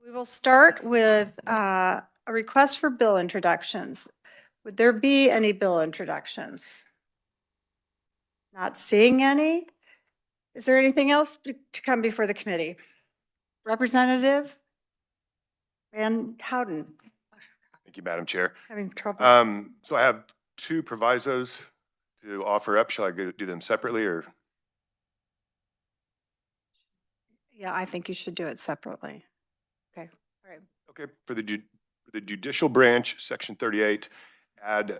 We will start with a request for bill introductions. Would there be any bill introductions? Not seeing any. Is there anything else to come before the committee? Representative Van Houten, Thank you, Madam Chair. having trouble. So I have two provisos to offer up. Shall I do them separately or? Yeah, I think you should do it separately. Okay, all right. Okay, for the judicial branch, section 38, add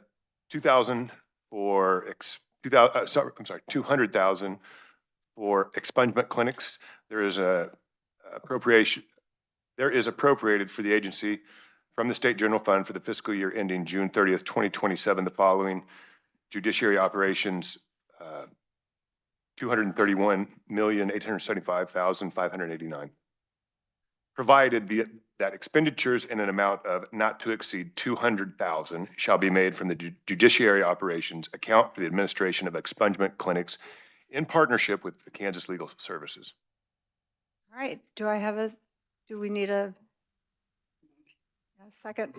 2,000 for 200,000 for expungement clinics. There is appropriated for the agency from the state general fund for the fiscal year ending June 30th, 2027, the following: judiciary operations, $231,875,589. Provided that expenditures in an amount of not to exceed $200,000 shall be made from the judiciary operations account for the administration of expungement clinics in partnership with the Kansas Legal Services. All right, do we need a second?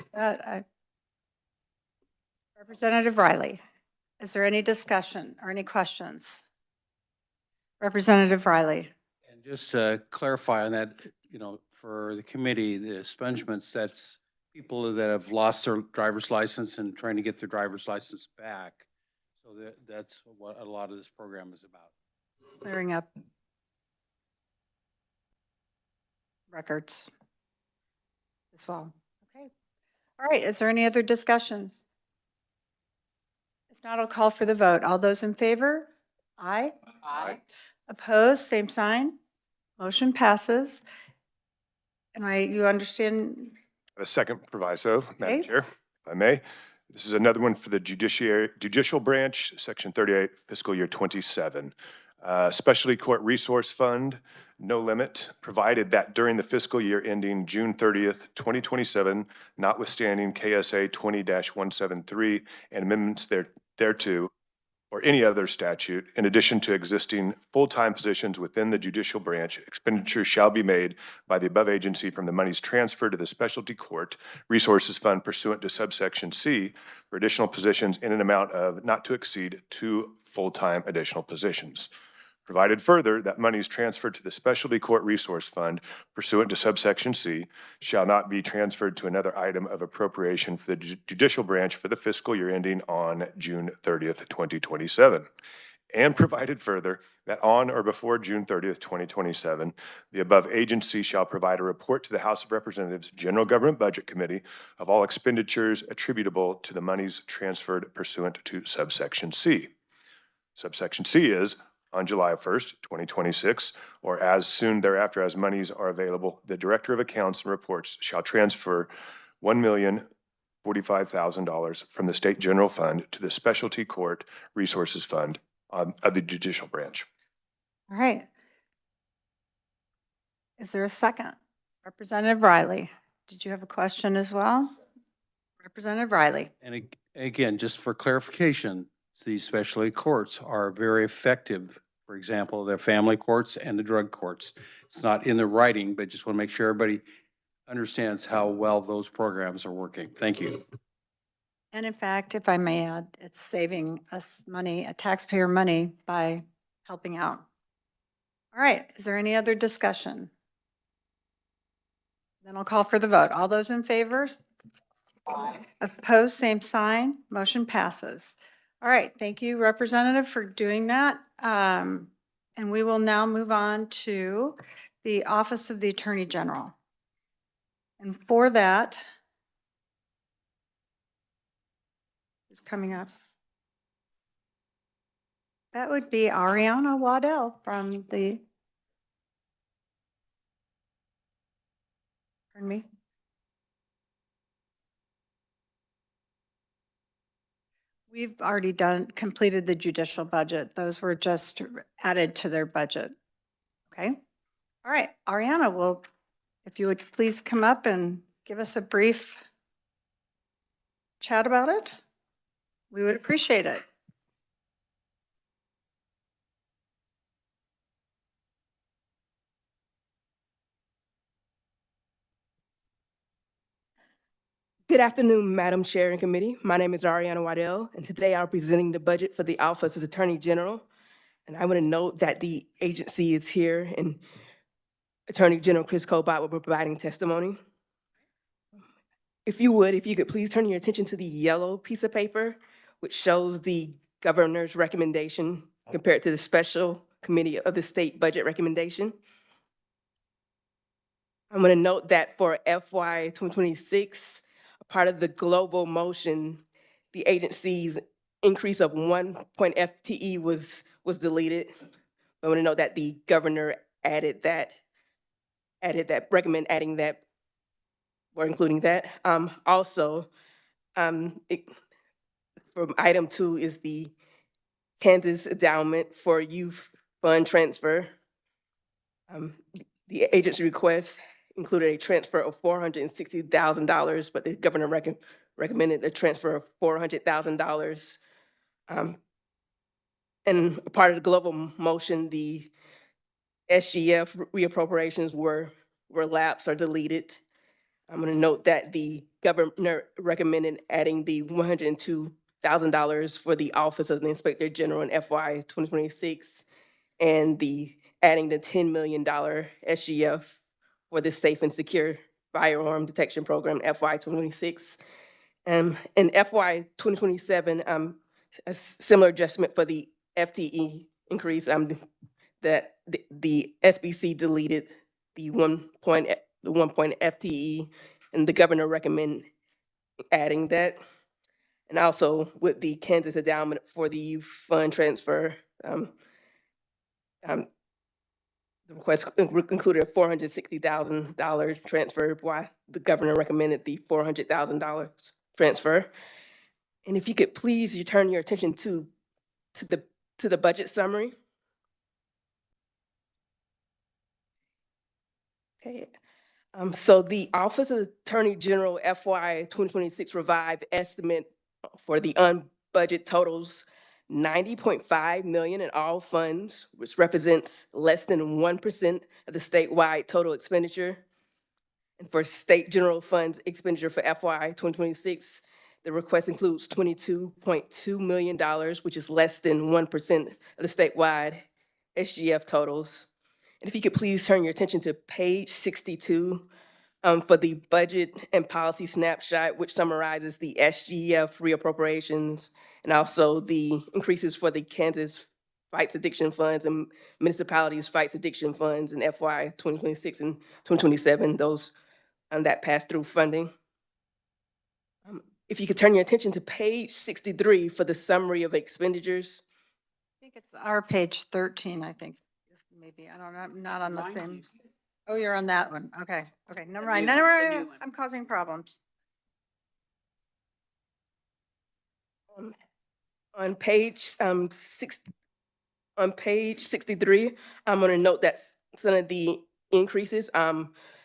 Representative Riley, is there any discussion or any questions? Representative Riley. And just to clarify on that, for the committee, the expungements, that's people that have lost their driver's license and trying to get their driver's license back. So that's what a lot of this program is about. Clearing up records as well. Okay. All right. Is there any other discussion? If not, I'll call for the vote. All those in favor? Aye. Aye. Opposed? Same sign. Motion passes. And you understand? A second proviso, Madam Okay. Chair, if I may. This is another one for the judicial branch, section 38, fiscal year 27. Specialty Court Resource Fund, no limit, provided that during the fiscal year ending June 30th, 2027, notwithstanding KSA 20-173 and amendments thereto, or any other statute, in addition to existing full-time positions within the judicial branch, expenditures shall be made by the above agency from the monies transferred to the Specialty Court Resources Fund pursuant to subsection C for additional positions in an amount of not to exceed 2 full-time additional positions. Provided further that monies transferred to the Specialty Court Resource Fund pursuant to subsection C shall not be transferred to another item of appropriation for the judicial branch for the fiscal year ending on June 30th, 2027. And provided further that on or before June 30th, 2027, the above agency shall provide a report to the House of Representatives General Government Budget Committee of all expenditures attributable to the monies transferred pursuant to subsection C. Subsection C is on July 1st, 2026, or as soon thereafter as monies are available, the Director of Accounts and Reports shall transfer $1,045,000 from the State General Fund to the Specialty Court Resources Fund of the Judicial Branch. All right. Is there a second? Representative Riley, did you have a question as well? Representative Riley. And again, just for clarification, these specialty courts are very effective. For example, they're family courts and the drug courts. It's not in the writing, but just want to make sure everybody understands how well those programs are working. Thank you. And in fact, if I may add, it's saving us money, taxpayer money, by helping out. All right, is there any other discussion? Then I'll call for the vote. All those in favor? Aye. Opposed, same sign. Motion passes. All right, thank you, Representative, for doing that. And we will now move on to the Office of the Attorney General. And for that, who's coming up? That would be Ariana Waddell from the, pardon me? We've already completed the judicial budget. Those were just added to their budget. Okay. All right, Ariana, well, if you would please come up and give us a brief chat about it, we would appreciate it. Good afternoon, Madam Chair and Committee. My name is Ariana Waddell, and today I'm presenting the budget for the Office of the Attorney General. And I want to note that the agency is here and Attorney General Chris Cobot will be providing testimony. If you could please turn your attention to the yellow piece of paper, which shows the governor's recommendation compared to the special committee of the state budget recommendation. I'm going to note that for FY 2026, a part of the global motion, the agency's increase of 1 point FTE was deleted. I want to note that the governor added that, recommend adding that or including that. Also, for item 2 is the Kansas endowment for youth fund transfer. The agency request included a transfer of $460,000, but the governor recommended a transfer of $400,000. And a part of the global motion, the SGF reappropriations were lapsed or deleted. I'm going to note that the governor recommended adding the $102,000 for the Office of the Inspector General in FY 2026 and adding the $10 million SGF for the Safe and Secure Firearm Detection Program FY 2026. In FY 2027, a similar adjustment for the FTE increase, that the SBC deleted the 1 point FTE, and the governor recommend adding that. And also with the Kansas endowment for the youth fund transfer, the request included a $460,000 transfer, while the governor recommended the $400,000 transfer. And if you could please, turn your attention to the budget summary. Okay. So the Office of the Attorney General FY 2026 revised estimate for the unbudgeted totals $90.5 million in all funds, which represents less than 1% of the statewide total expenditure. And for state general funds expenditure for FY 2026, the request includes $22.2 million, which is less than 1% of the statewide SGF totals. And if you could please turn your attention to page 62 for the budget and policy snapshot, which summarizes the SGF reappropriations and also the increases for the Kansas Fights Addiction Funds and municipalities Fights Addiction Funds in FY 2026 and 2027, those that pass-through funding. If you could turn your attention to page 63 for the summary of expenditures. I think it's our page 13, I think, maybe. I don't know, I'm not on the same. Oh, you're on that one. Okay, okay, never mind. Never mind. I'm causing problems. On page 63, I'm going to note that some of the increases.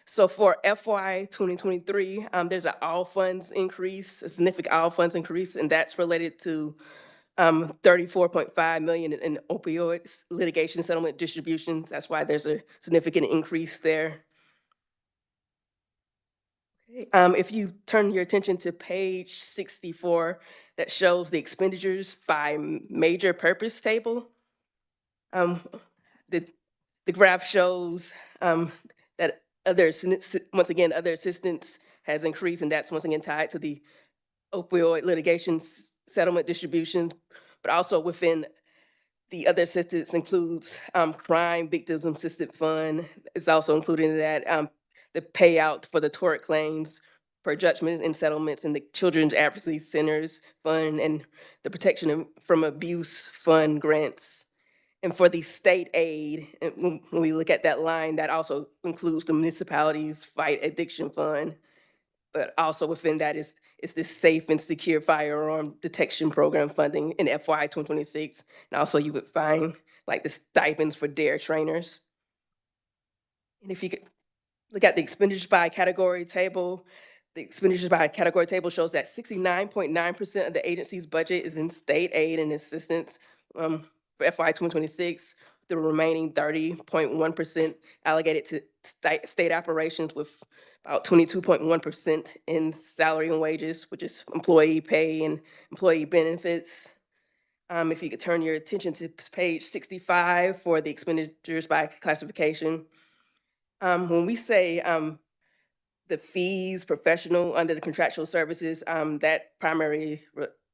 So for FY 2023, there's an all funds increase, a significant all funds increase, and that's related to $34.5 million in opioids litigation settlement distributions. That's why there's a significant increase there. Okay. If you turn your attention to page 64, that shows the expenditures by major purpose table. The graph shows that once again, other assistance has increased, and that's once again tied to the opioid litigation settlement distribution, but also within the other assistance includes crime victims assistance fund. It's also included in that the payout for the tort claims for judgment and settlements in the Children's Advocacy Centers Fund and the Protection from Abuse Fund grants. And for the state aid, when we look at that line, that also includes the municipalities Fight Addiction Fund, but also within that is this Safe and Secure Firearm Detection Program funding in FY 2026. And also you would find like the stipends for DARE trainers. And if you could look at the expenditures by category table, the expenditures by category table shows that 69.9% of the agency's budget is in state aid and assistance for FY 2026, the remaining 30.1% allocated to state operations, with about 22.1% in salary and wages, which is employee pay and employee benefits. If you could turn your attention to page 65 for the expenditures by classification. When we say the fees, professional under the contractual services, that primary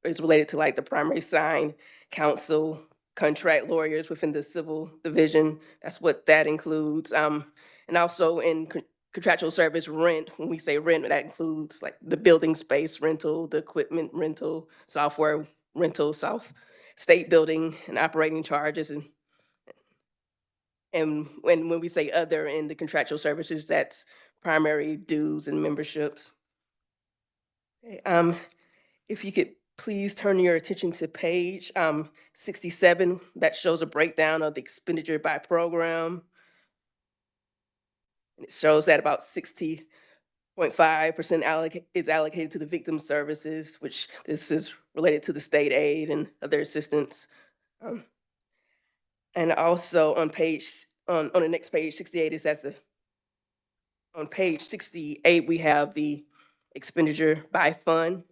is related to like the primary sign, counsel, contract lawyers within the civil division. That's what that includes. And also in contractual service rent, when we say rent, that includes like the building space rental, the equipment rental, software rental, state building and operating charges. And when we say other in the contractual services, that's primary dues and memberships. Okay, if you could please turn your attention to page 67, that shows a breakdown of the expenditure by program. And it shows that about 60.5% is allocated to the victim services, which this is related to the state aid and other assistance. And also on the next page, 68, is on page 68, we have the expenditure by fund,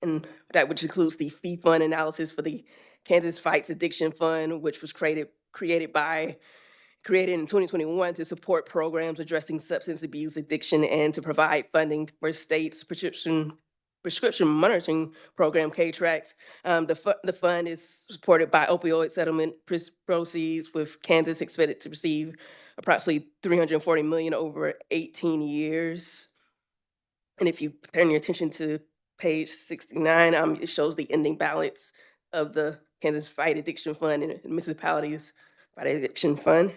and that which includes the fee fund analysis for the Kansas Fights Addiction Fund, which was created in 2021 to support programs addressing substance abuse addiction and to provide funding for states' prescription monitoring program, KTRACS. The fund is supported by opioid settlement proceeds, with Kansas expected to receive approximately $340 million over 18 years. And if you turn your attention to page 69, it shows the ending balance of the Kansas Fight Addiction Fund and municipalities Fight Addiction Fund.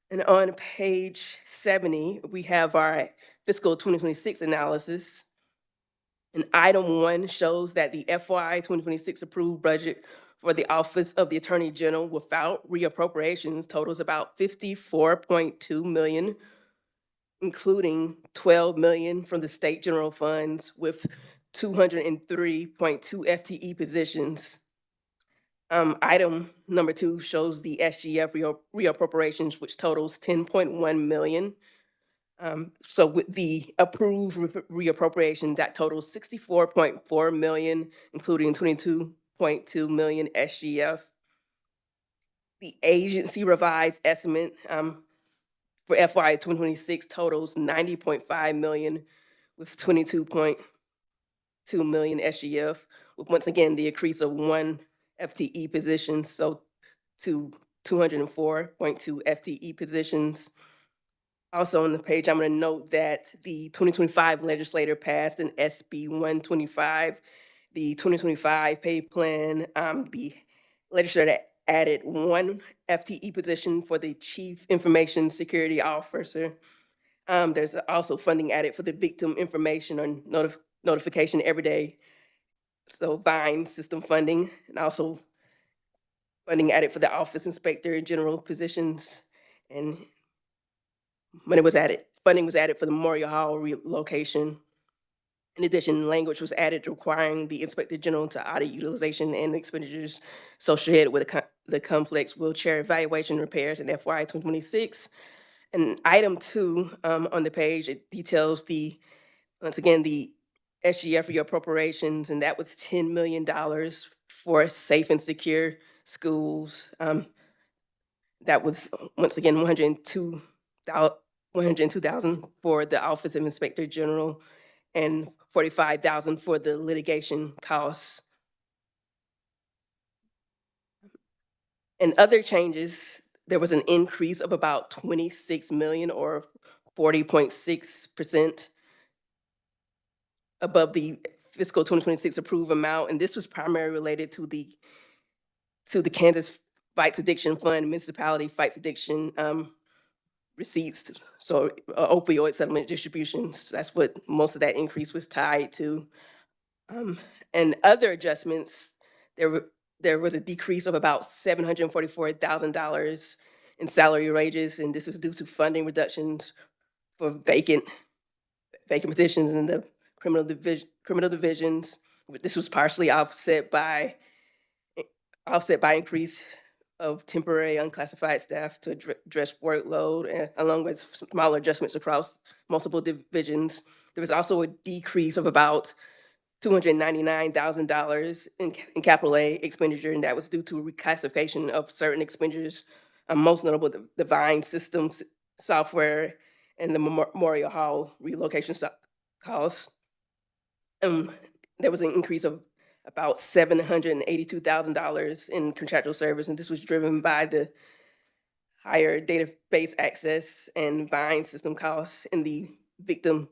And on page 70, we have our fiscal 2026 analysis. And item 1 shows that the FY 2026 approved budget for the Office of the Attorney General without reappropriations totals about $54.2 million, including $12 million from the state general funds, with 203.2 FTE positions. Item number 2 shows the SGF reappropriations, which totals $10.1 million. So with the approved reappropriation, that totals $64.4 million, including 22.2 million SGF. The agency revised estimate for FY 2026 totals $90.5 million, with 22.2 million SGF, with once again the increase of 1 FTE position, so to 204.2 FTE positions. Also on the page, I'm going to note that the 2025 legislature passed an SB 125, the 2025 pay plan. The legislature added 1 FTE position for the Chief Information Security Officer. There's also funding added for the Victim Information or Notification Everyday, so VINE system funding, and also funding added for the Office Inspector General positions. And funding was added for the Memorial Hall relocation. In addition, language was added requiring the Inspector General to audit utilization and expenditures associated with the complex wheelchair evaluation repairs in FY 2026. And item 2 on the page, it details once again, the SGF reappropriations, and that was $10 million for safe and secure schools. That was once again $102,000 for the Office of Inspector General and $45,000 for the litigation costs. And other changes, there was an increase of about 26 million or 40.6% above the fiscal 2026 approved amount. And this was primarily related to the Kansas Fights Addiction Fund, municipality fights addiction receipts, so opioid settlement distributions. That's what most of that increase was tied to. And other adjustments, there was a decrease of about $744,000 in salary wages, and this was due to funding reductions for vacant positions in the criminal divisions. This was partially offset by increased of temporary unclassified staff to address workload, and along with smaller adjustments across multiple divisions. There was also a decrease of about $299,000 in capital A expenditure, and that was due to reclassification of certain expenditures, most notable the Vine Systems software and the Memorial Hall relocation costs. There was an increase of about $782,000 in contractual service, and this was driven by the higher database access and Vine system costs in the victim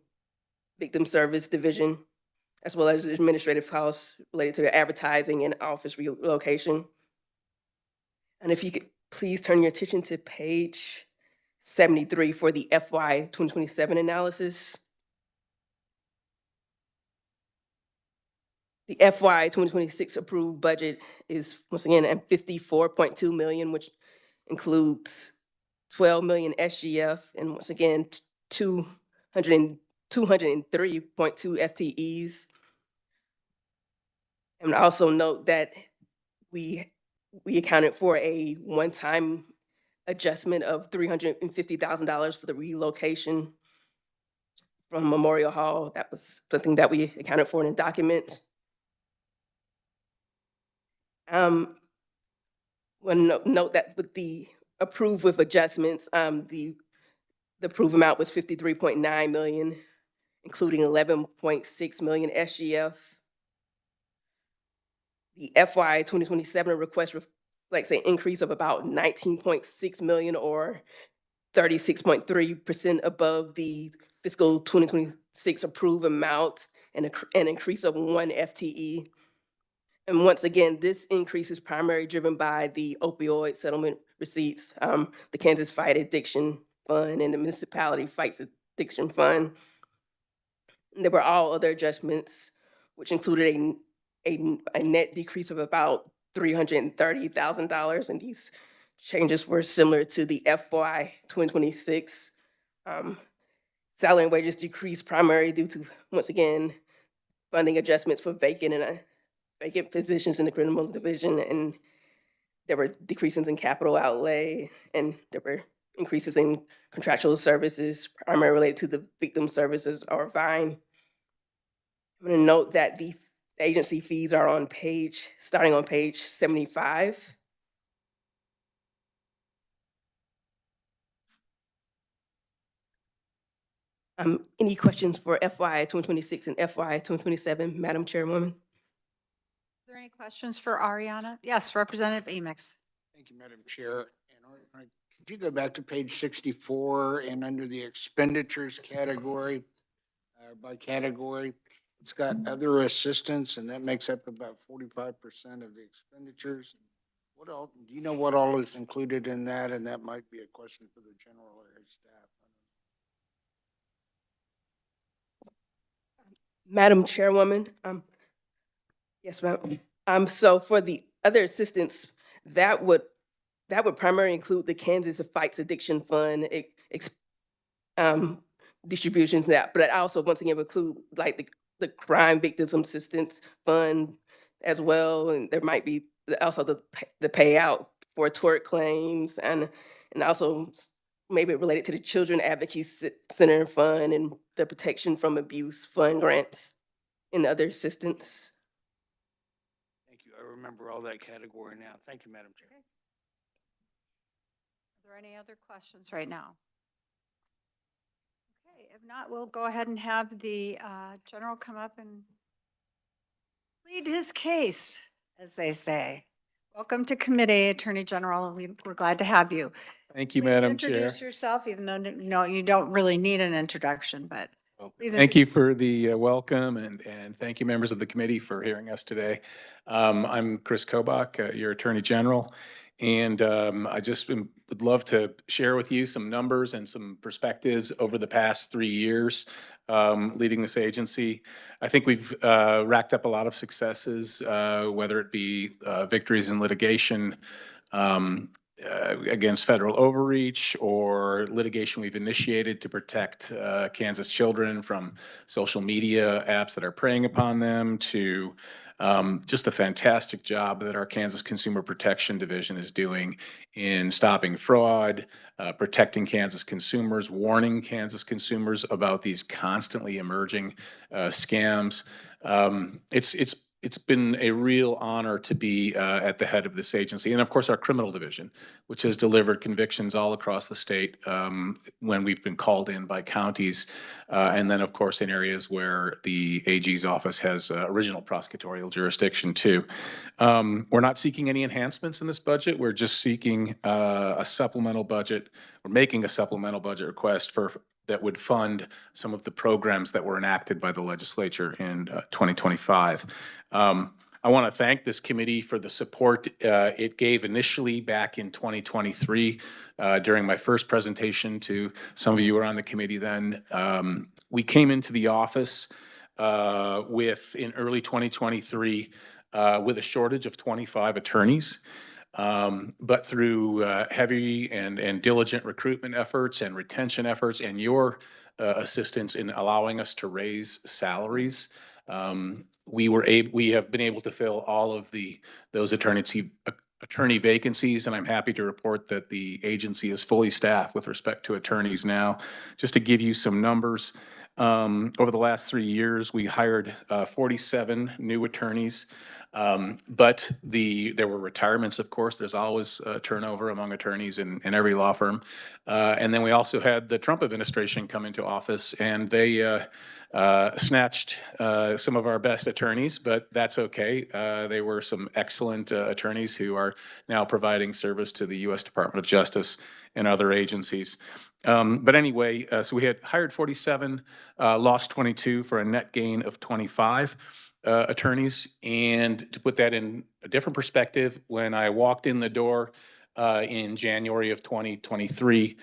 service division, as well as administrative costs related to the advertising and office relocation. And if you could please turn your attention to page 73 for the FY 2027 analysis. The FY 2026 approved budget is once again at 54.2 million, which includes 12 million SGF and once again 203.2 FTEs. And also note that we accounted for a one-time adjustment of $350,000 for the relocation from Memorial Hall. That was something that we accounted for in a document. Note that with the approved with adjustments, the approved amount was 53.9 million, including 11.6 million SGF. The FY 2027 request reflects an increase of about 19.6 million or 36.3% above the fiscal 2026 approved amount and an increase of 1 FTE. And once again, this increase is primarily driven by the opioid settlement receipts, the Kansas Fight Addiction Fund and the Municipality Fights Addiction Fund. And there were all other adjustments, which included a net decrease of about $330,000. And these changes were similar to the FY 2026. Salary and wages decreased primarily due to, once again, funding adjustments for vacant positions in the criminal division, and there were decreases in capital outlay, and there were increases in contractual services, primarily related to the victim services or Vine. I'm going to note that the agency fees are starting on page 75. Any questions for FY 2026 and FY 2027, Madam Chairwoman? Are there any questions for Ariana? Yes, Representative Amix. Thank you, Madam Chair. And could you go back to page 64 and under the expenditures category, by category, it's got other assistance and that makes up about 45% of the expenditures. What else, do you know what all is included in that? And that might be a question for the general area staff. Madam Chairwoman, yes, ma'am. So for the other assistance, that would primarily include the Kansas Fights Addiction Fund distributions, but that also once again would include like the Crime Victims Assistance Fund as well, and there might be also the payout for tort claims, and also maybe related to the Children Advocacy Center Fund and the Protection from Abuse Fund grants and other assistance. Thank you. I remember all that category now. Thank you, Madam Chair. Okay. Are there any other questions right now? Okay, if not, we'll go ahead and have the general come up and plead his case, as they say. Welcome to committee, Attorney General. We're glad to have you. Thank you, Please Madam Chair. introduce yourself, even though no, you don't really need an introduction, but please Thank you for the welcome, and thank you, members of the committee, for hearing us today. I'm Chris Kobach, your Attorney General, and I just would love to share with you some numbers and some perspectives over the past 3 years leading this agency. I think we've racked up a lot of successes, whether it be victories in litigation, against federal overreach, or litigation we've initiated to protect Kansas children from social media apps that are preying upon them, to just the fantastic job that our Kansas Consumer Protection Division is doing in stopping fraud, protecting Kansas consumers, warning Kansas consumers about these constantly emerging scams. It's been a real honor to be at the head of this agency. And of course, our criminal division, which has delivered convictions all across the state when we've been called in by counties. And then, of course, in areas where the AG's office has original prosecutorial jurisdiction too. We're not seeking any enhancements in this budget. We're just seeking a supplemental budget. We're making a supplemental budget request that would fund some of the programs that were enacted by the legislature in 2025. I want to thank this committee for the support it gave initially back in 2023 during my first presentation to some of you who were on the committee then. We came into the office in early 2023 with a shortage of 25 attorneys. But through heavy and diligent recruitment efforts and retention efforts and your assistance in allowing us to raise salaries, we have been able to fill all of those attorney vacancies, and I'm happy to report that the agency is fully staffed with respect to attorneys now. Just to give you some numbers, over the last 3 years, we hired 47 new attorneys. But there were retirements, of course. There's always turnover among attorneys in every law firm. And then we also had the Trump administration come into office, and they snatched some of our best attorneys, but that's okay. They were some excellent attorneys who are now providing service to the U.S. Department of Justice and other agencies. But anyway, so we had hired 47, lost 22 for a net gain of 25. Attorneys. And to put that in a different perspective, when I walked in the door in January of 2023,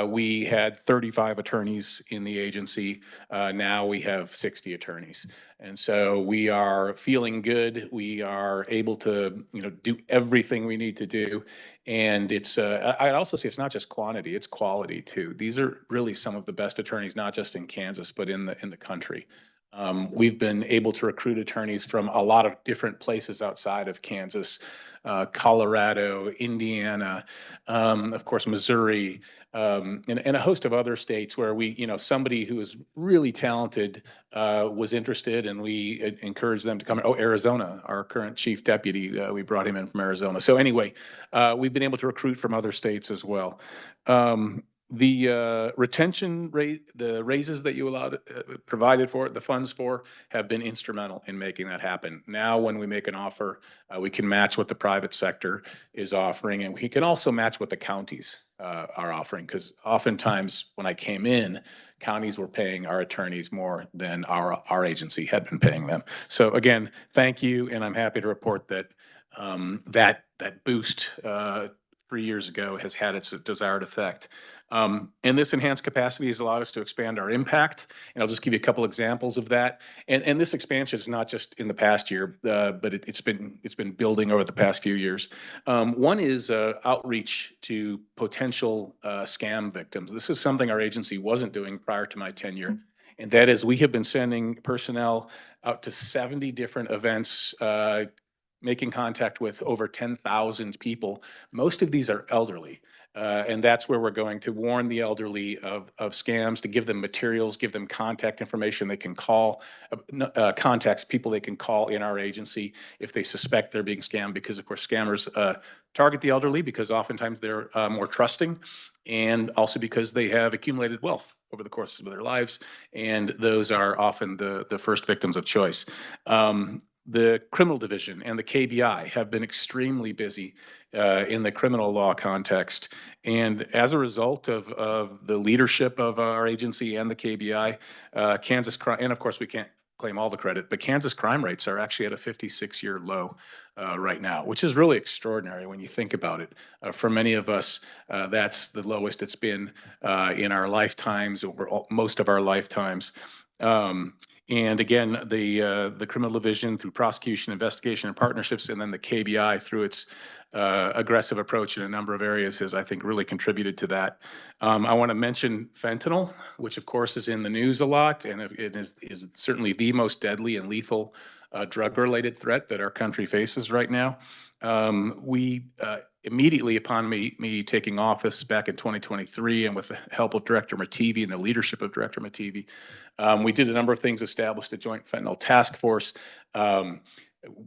we had 35 attorneys in the agency. Now we have 60 attorneys. And so we are feeling good. We are able to, do everything we need to do. And I'd also say it's not just quantity, it's quality too. These are really some of the best attorneys, not just in Kansas, but in the country. We've been able to recruit attorneys from a lot of different places outside of Kansas, Colorado, Indiana, of course, Missouri, and a host of other states where somebody who is really talented was interested, and we encouraged them to come. Oh, Arizona, our current chief deputy, we brought him in from Arizona. So anyway, we've been able to recruit from other states as well. The retention rate, the raises that you provided for, the funds for, have been instrumental in making that happen. Now, when we make an offer, we can match what the private sector is offering, and we can also match what the counties are offering, because oftentimes when I came in, counties were paying our attorneys more than our agency had been paying them. So again, thank you, and I'm happy to report that that boost 3 years ago has had its desired effect. And this enhanced capacity has allowed us to expand our impact. And I'll just give you a couple examples of that. And this expansion is not just in the past year, but it's been building over the past few years. One is outreach to potential scam victims. This is something our agency wasn't doing prior to my tenure. And that is, we have been sending personnel out to 70 different events, making contact with over 10,000 people. Most of these are elderly. And that's where we're going to warn the elderly of scams, to give them materials, give them contact information they can call, contacts, people they can call in our agency if they suspect they're being scammed, because of course scammers target the elderly because oftentimes they're more trusting, and also because they have accumulated wealth over the course of their lives, and those are often the first victims of choice. The criminal division and the KBI have been extremely busy in the criminal law context. And as a result of the leadership of our agency and the KBI, Kansas crime, and of course we can't claim all the credit, but Kansas crime rates are actually at a 56-year low right now, which is really extraordinary when you think about it. For many of us, that's the lowest it's been in our lifetimes, over most of our lifetimes. And again, the criminal division, through prosecution, investigation, and partnerships, and then the KBI through its aggressive approach in a number of areas has, I think, really contributed to that. I want to mention fentanyl, which of course is in the news a lot, and it is certainly the most deadly and lethal drug-related threat that our country faces right now. We immediately upon me taking office back in 2023, and with the help of Director Mativi and the leadership of Director Mativi, we did a number of things, established a joint fentanyl task force.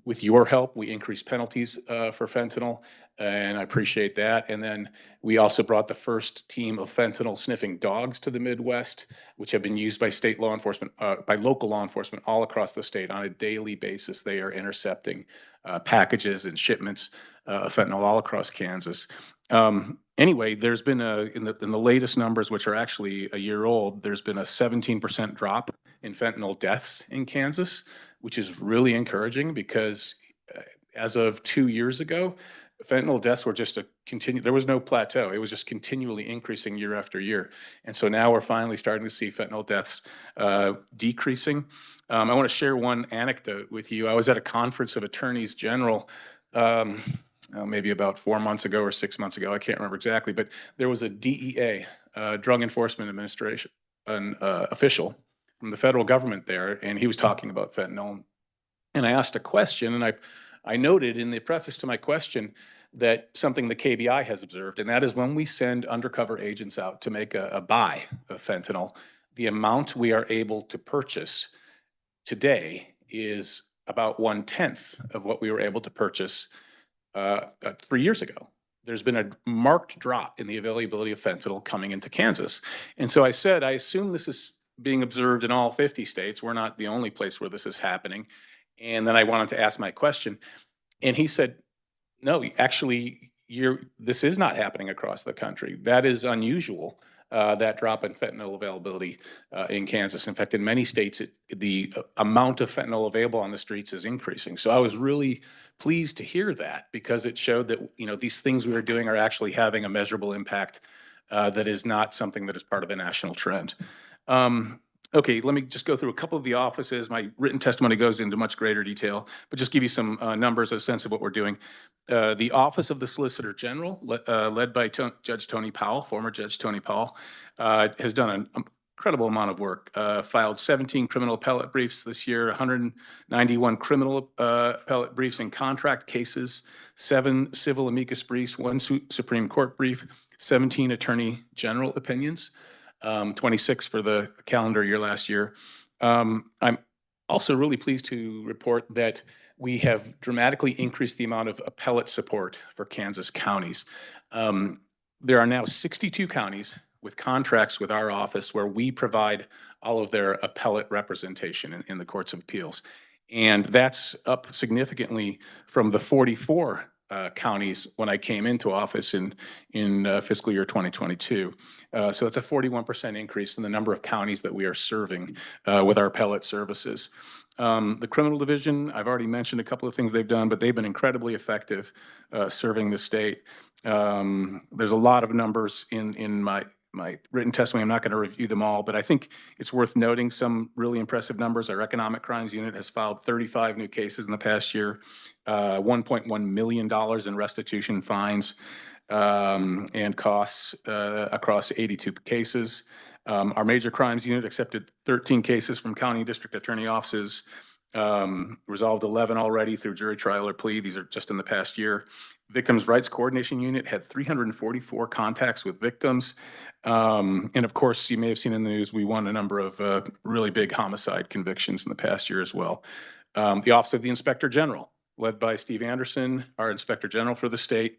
With your help, we increased penalties for fentanyl, and I appreciate that. And then we also brought the first team of fentanyl sniffing dogs to the Midwest, which have been used by state law enforcement, by local law enforcement all across the state on a daily basis. They are intercepting packages and shipments of fentanyl all across Kansas. Anyway, there's been in the latest numbers, which are actually a year old, there's been a 17% drop in fentanyl deaths in Kansas, which is really encouraging because as of 2 years ago, fentanyl deaths were just there was no plateau. It was just continually increasing year after year. And so now we're finally starting to see fentanyl deaths decreasing. I want to share one anecdote with you. I was at a conference of attorneys general maybe about 4 months ago or 6 months ago. I can't remember exactly, but there was a DEA, Drug Enforcement Administration, an official from the federal government there, and he was talking about fentanyl. And I asked a question, and I noted in the preface to my question that something the KBI has observed, and that is when we send undercover agents out to make a buy of fentanyl, the amount we are able to purchase today is about 1/10 of what we were able to purchase 3 years ago. There's been a marked drop in the availability of fentanyl coming into Kansas. And so I said, I assume this is being observed in all 50 states. We're not the only place where this is happening. And then I wanted to ask my question. And he said, no, actually, this is not happening across the country. That is unusual, that drop in fentanyl availability in Kansas. In fact, in many states, the amount of fentanyl available on the streets is increasing. So I was really pleased to hear that, because it showed that, these things we are doing are actually having a measurable impact that is not something that is part of a national trend. Okay, let me just go through a couple of the offices. My written testimony goes into much greater detail, but just give you some numbers, a sense of what we're doing. The Office of the Solicitor General, led by Judge Tony Powell, former Judge Tony Powell, has done an incredible amount of work. Filed 17 criminal appellate briefs this year, 191 criminal appellate briefs in contract cases, 7 civil amicus briefs, 1 Supreme Court brief, 17 Attorney General opinions. 26 for the calendar year last year. I'm also really pleased to report that we have dramatically increased the amount of appellate support for Kansas counties. There are now 62 counties with contracts with our office where we provide all of their appellate representation in the courts of appeals. And that's up significantly from the 44 counties when I came into office in fiscal year 2022. So that's a 41% increase in the number of counties that we are serving with our appellate services. The criminal division, I've already mentioned a couple of things they've done, but they've been incredibly effective serving the state. There's a lot of numbers in my written testimony. I'm not going to review them all, but I think it's worth noting some really impressive numbers. Our economic crimes unit has filed 35 new cases in the past year, $1.1 million in restitution fines and costs across 82 cases. Our major crimes unit accepted 13 cases from county and district attorney offices, resolved 11 already through jury trial or plea. These are just in the past year. Victims' Rights Coordination Unit had 344 contacts with victims. And of course, you may have seen in the news, we won a number of really big homicide convictions in the past year as well. The Office of the Inspector General, led by Steve Anderson, our Inspector General for the state,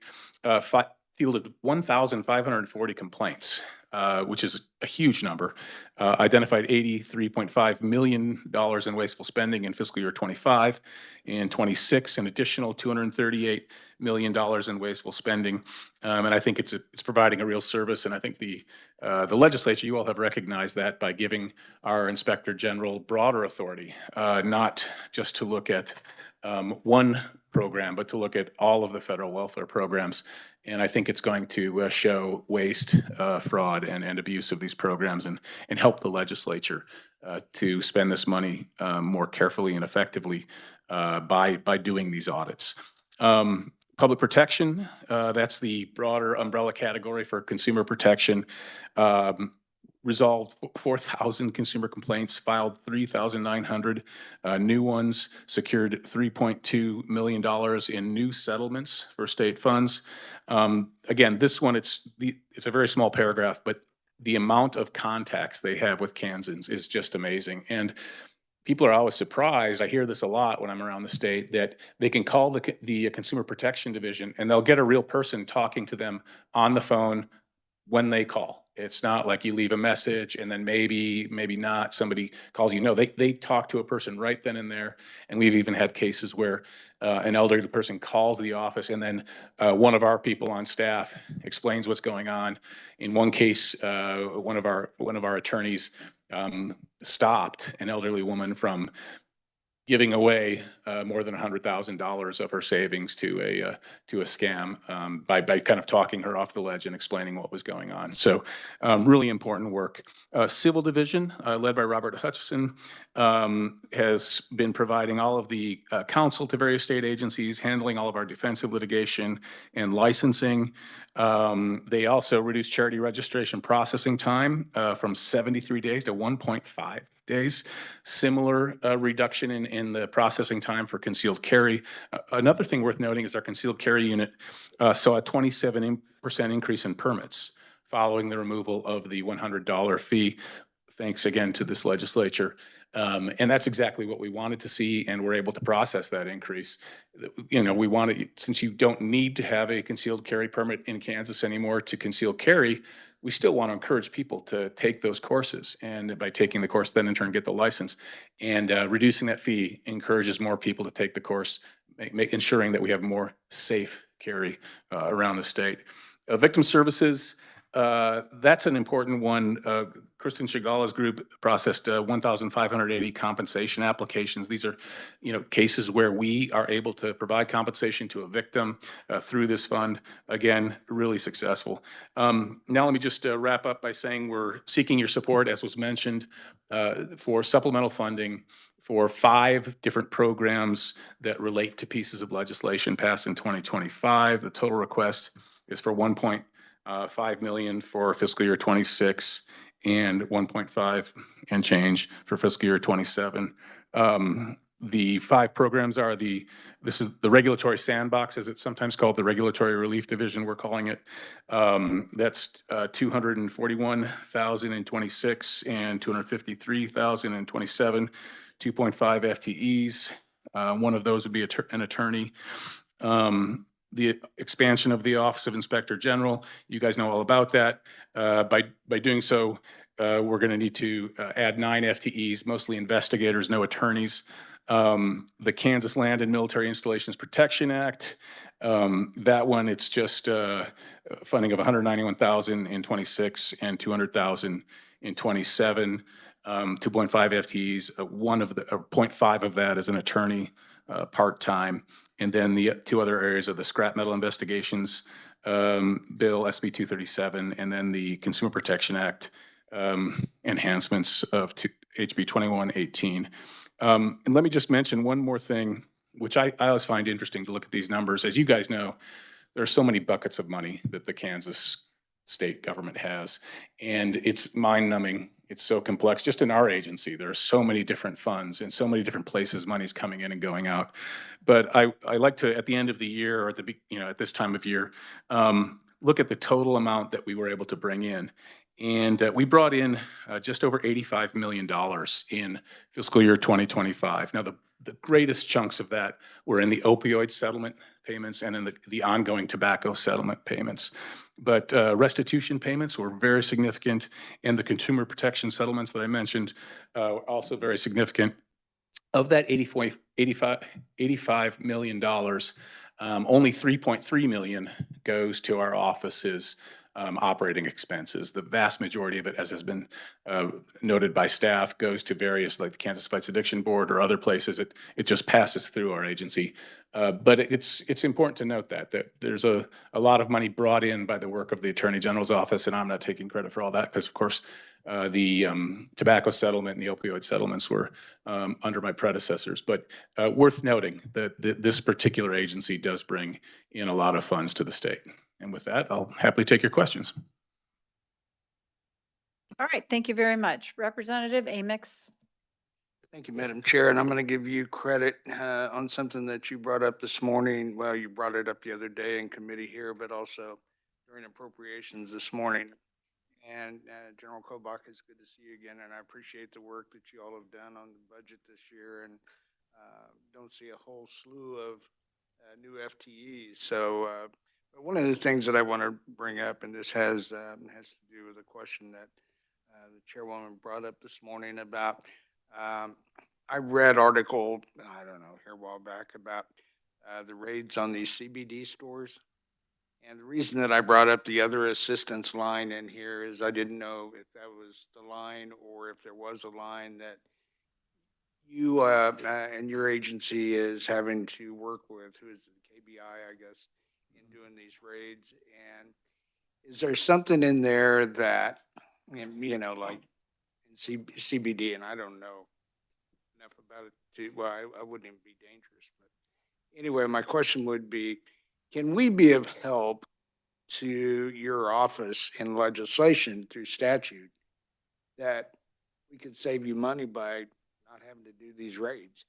fielded 1,540 complaints, which is a huge number, identified $83.5 million in wasteful spending in fiscal year 25 and 26, an additional $238 million in wasteful spending. And I think it's providing a real service. And I think the legislature, you all have recognized that by giving our Inspector General broader authority, not just to look at one program, but to look at all of the federal welfare programs. And I think it's going to show waste, fraud, and abuse of these programs and help the legislature to spend this money more carefully and effectively by doing these audits. Public protection, that's the broader umbrella category for consumer protection. resolved 4,000 consumer complaints, filed 3,900 new ones, secured $3.2 million in new settlements for state funds. Again, this one, it's a very small paragraph, but the amount of contacts they have with Kansans is just amazing. And people are always surprised. I hear this a lot when I'm around the state, that they can call the Consumer Protection Division and they'll get a real person talking to them on the phone when they call. It's not like you leave a message and then maybe not, somebody calls you. No, they talk to a person right then and there. And we've even had cases where an elderly person calls the office and then one of our people on staff explains what's going on. In one case, one of our attorneys stopped an elderly woman from giving away more than $100,000 of her savings to a scam by kind of talking her off the ledge and explaining what was going on. So really important work. Civil Division, led by Robert Hutchison, has been providing all of the counsel to various state agencies, handling all of our defensive litigation and licensing. They also reduced charity registration processing time from 73 days to 1.5 days. Similar reduction in the processing time for concealed carry. Another thing worth noting is our concealed carry unit saw a 27% increase in permits following the removal of the $100 fee. Thanks again to this legislature. And that's exactly what we wanted to see, and we're able to process that increase. You know, we wanted, since you don't need to have a concealed carry permit in Kansas anymore to conceal carry, we still want to encourage people to take those courses, and by taking the course, then in turn get the license. And reducing that fee encourages more people to take the course, ensuring that we have more safe carry around the state. Victim services, that's an important one. Kristen Shigala's group processed 1,580 compensation applications. These are, cases where we are able to provide compensation to a victim through this fund. Again, really successful. Now let me just wrap up by saying we're seeking your support, as was mentioned, for supplemental funding for 5 different programs that relate to pieces of legislation passed in 2025. The total request is for $1.5 million for fiscal year 26 and 1.5 and change for fiscal year 27. The 5 programs are this is the regulatory sandbox, as it's sometimes called, the regulatory relief division, we're calling it. That's 241,000 in 26 and 253,000 in 27, 2.5 FTEs. One of those would be an attorney. The expansion of the Office of Inspector General, you guys know all about that. By doing so, we're going to need to add 9 FTEs, mostly investigators, no attorneys. The Kansas Land and Military Installations Protection Act, that one, it's just funding of $191,000 in 26 and $200,000 in 27. 2.5 FTEs, 0.5 of that is an attorney, part-time. And then the 2 other areas of the scrap metal investigations bill, SB 237, and then the Consumer Protection Act enhancements of HB 2118. And let me just mention one more thing, which I always find interesting to look at these numbers. As you guys know, there are so many buckets of money that the Kansas state government has, and it's mind-numbing. It's so complex. Just in our agency, there are so many different funds and so many different places money's coming in and going out. But I like to, at the end of the year, or at this time of year, look at the total amount that we were able to bring in. And we brought in just over $85 million in fiscal year 2025. Now, the greatest chunks of that were in the opioid settlement payments and in the ongoing tobacco settlement payments. But restitution payments were very significant, and the consumer protection settlements that I mentioned were also very significant. Of that $85 million, only $3.3 million goes to our office's operating expenses. The vast majority of it, as has been noted by staff, goes to various, like the Kansas Fights Addiction Board or other places. It just passes through our agency. But it's important to note that there's a lot of money brought in by the work of the Attorney General's office, and I'm not taking credit for all that because, of course, the tobacco settlement and the opioid settlements were under my predecessors. But worth noting that this particular agency does bring in a lot of funds to the state. And with that, I'll happily take your questions. All right, thank you very much. Representative Amix. Thank you, Madam Chair, and I'm going to give you credit on something that you brought up this morning. Well, you brought it up the other day in committee here, but also during appropriations this morning. And General Kobach, it's good to see you again, and I appreciate the work that you all have done on the budget this year, and don't see a whole slew of new FTEs. So but one of the things that I want to bring up, and this has to do with a question that the chairwoman brought up this morning about, I read article, I don't know, here a while back about the raids on these CBD stores. And the reason that I brought up the other assistance line in here is I didn't know if that was the line or if there was a line that you and your agency is having to work with, who is the KBI, I guess, in doing these raids. And is there something in there that, you know, like in CBD, and I don't know enough about it to, well, I wouldn't even be dangerous. But anyway, my question would be, can we be of help to your office in legislation through statute that we could save you money by not having to do these raids?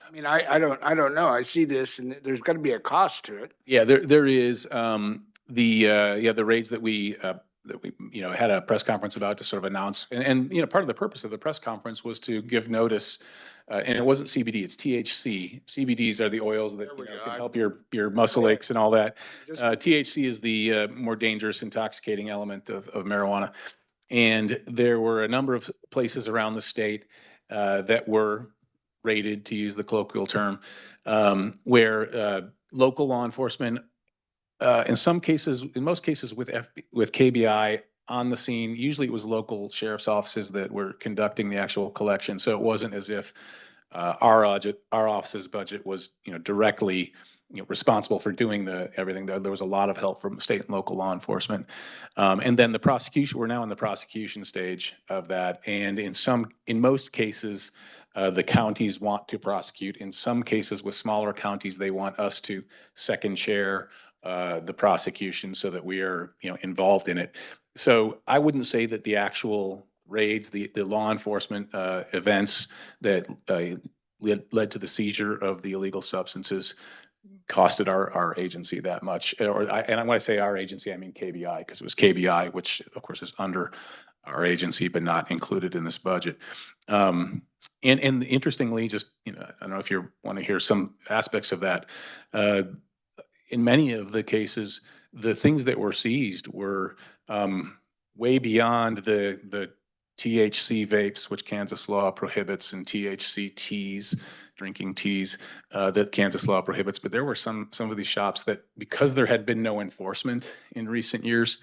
I mean, I don't know. I see this and there's got to be a cost to it. Yeah, there is, the raids that we, had a press conference about to sort of announce. And, part of the purpose of the press conference was to give notice, and it wasn't CBD, it's THC. CBDs are the oils that, There we go. can help your muscle aches and all that. Just- THC is the more dangerous intoxicating element of marijuana. And there were a number of places around the state that were raided, to use the colloquial term, where local law enforcement, in most cases with KBI on the scene, usually it was local sheriff's offices that were conducting the actual collection. So it wasn't as if our office's budget was, directly responsible for doing everything. There was a lot of help from state and local law enforcement. And then the prosecution, we're now in the prosecution stage of that. And in most cases, the counties want to prosecute. In some cases with smaller counties, they want us to second chair the prosecution so that we are, involved in it. So I wouldn't say that the actual raids, the law enforcement events that led to the seizure of the illegal substances costed our agency that much. And when I say our agency, I mean KBI, because it was KBI, which of course is under our agency, but not included in this budget. And interestingly, just, I don't know if you want to hear some aspects of that. In many of the cases, the things that were seized were way beyond the THC vapes, which Kansas law prohibits, and THC teas, drinking teas, that Kansas law prohibits. But there were some of these shops that, because there had been no enforcement in recent years,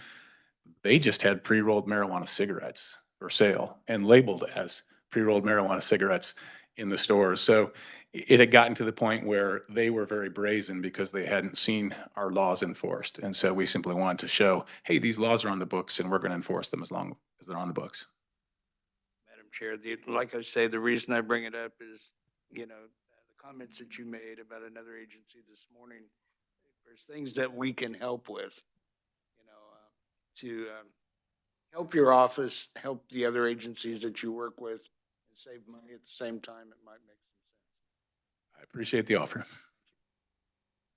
they just had pre-rolled marijuana cigarettes for sale and labeled as pre-rolled marijuana cigarettes in the stores. So it had gotten to the point where they were very brazen because they hadn't seen our laws enforced. And so we simply wanted to show, hey, these laws are on the books and we're going to enforce them as long as they're on the books. Madam Chair, like I say, the reason I bring it up is, the comments that you made about another agency this morning. There's things that we can help with, to help your office, help the other agencies that you work with, and save money at the same time. It might make some sense. I appreciate the offer.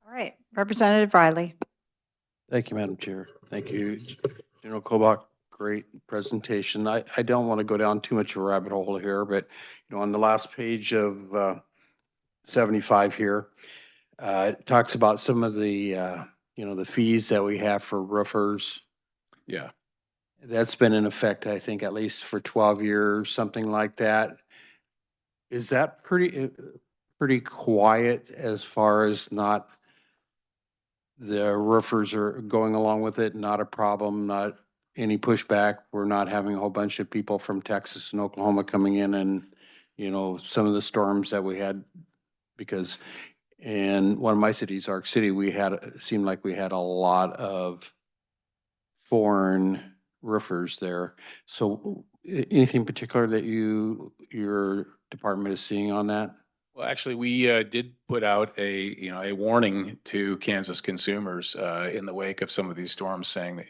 All right, Representative Riley. Thank you, Madam Chair. Thank you, General Kobach. Great presentation. I don't want to go down too much of a rabbit hole here, but, on the last page of 75 here, it talks about some of the, the fees that we have for roofers. Yeah. That's been in effect, I think, at least for 12 years, something like that. Is that pretty quiet as far as not the roofers are going along with it? Not a problem, not any pushback. We're not having a whole bunch of people from Texas and Oklahoma coming in and, some of the storms that we had, because in one of my cities, Arc City, it seemed like we had a lot of foreign roofers there. So anything particular that your department is seeing on that? Well, actually, we did put out a warning to Kansas consumers in the wake of some of these storms, saying that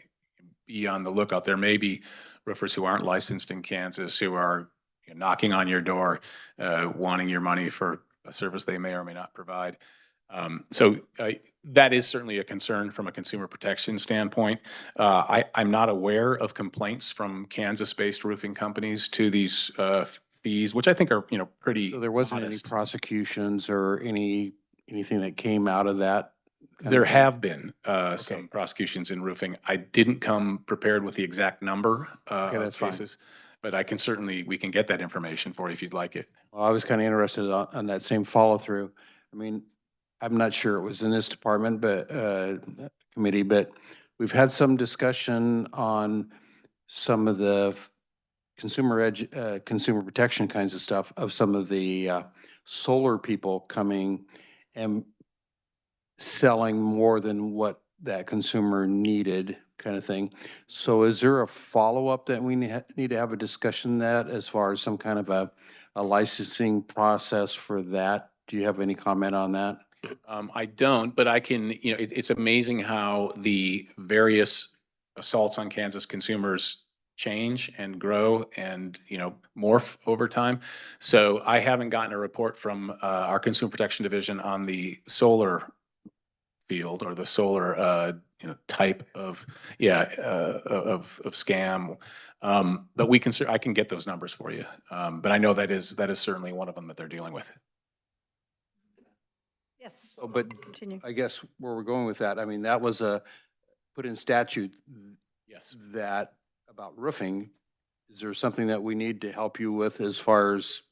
be on the lookout. There may be roofers who aren't licensed in Kansas who are knocking on your door, wanting your money for a service they may or may not provide. So that is certainly a concern from a consumer protection standpoint. I'm not aware of complaints from Kansas-based roofing companies to these fees, which I think are, pretty So there wasn't any modest. prosecutions or anything that came out of that? kind There of thing? have been some prosecutions in roofing. I didn't come prepared with the exact number Okay, of that's fine. cases, but we can get that information for you if you'd like it. Well, I was kind of interested on that same follow-through. I mean, I'm not sure it was in this department, but, committee, but we've had some discussion on some of the consumer protection kinds of stuff of some of the, solar people coming and selling more than what that consumer needed kind of thing. So is there a follow-up that we need to have a discussion that as far as some kind of a licensing process for that? Do you have any comment on that? I don't, but I can, it's amazing how the various assaults on Kansas consumers change and grow and, morph over time. So I haven't gotten a report from our Consumer Protection Division on the solar field or the solar, type of, of scam. But I can get those numbers for you. But I know that is certainly one of them that they're dealing with. Yes. Oh, but Continue. I guess where we're going with that, I mean, that was put in statute Yes. that about roofing. Is there something that we need to help you with as far as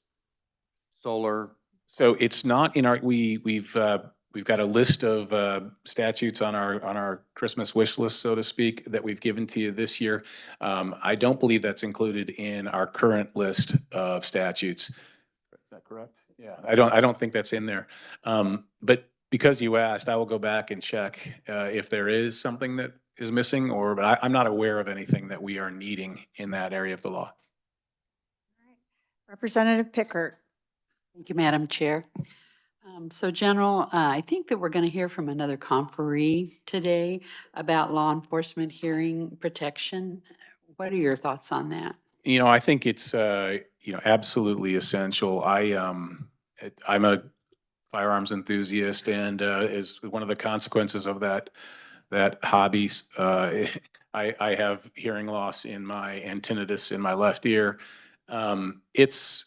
solar? So it's not in we've got a list of statutes on our Christmas wish list, so to speak, that we've given to you this year. I don't believe that's included in our current list of statutes. Is that correct? Yeah, I don't think that's in there. But because you asked, I will go back and check if there is something that is missing, but I'm not aware of anything that we are needing in that area of the law. Representative Pickert. Thank you, Madam Chair. So General, I think that we're going to hear from another conferee today about law enforcement hearing protection. What are your thoughts on that? I think it's, absolutely essential. I'm a firearms enthusiast, and is one of the consequences of that hobby. I have hearing loss in my and tinnitus in my left ear. It's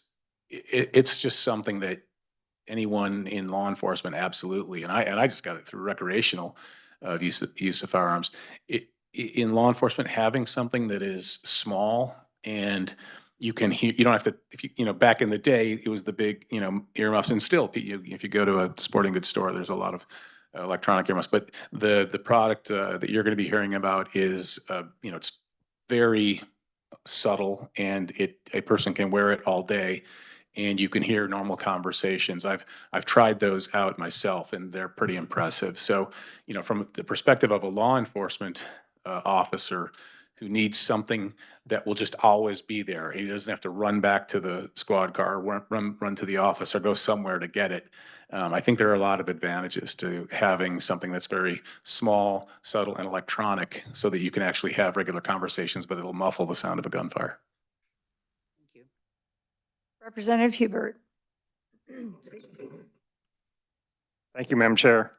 just something that anyone in law enforcement, absolutely, and I just got it through recreational use of firearms. In law enforcement, having something that is small and you can hear, you don't have to, if back in the day, it was the big, earmuffs, and still, if you go to a sporting goods store, there's a lot of electronic earmuffs, but the product that you're going to be hearing about is, it's very subtle, and a person can wear it all day and you can hear normal conversations. I've tried those out myself, and they're pretty impressive. So, from the perspective of a law enforcement officer who needs something that will just always be there, he doesn't have to run back to the squad car, run to the office, or go somewhere to get it. I think there are a lot of advantages to having something that's very small, subtle, and electronic, so that you can actually have regular conversations, but it'll muffle the sound of a gunfire. Thank you. Representative Hubert. Thank you, Madam Chair.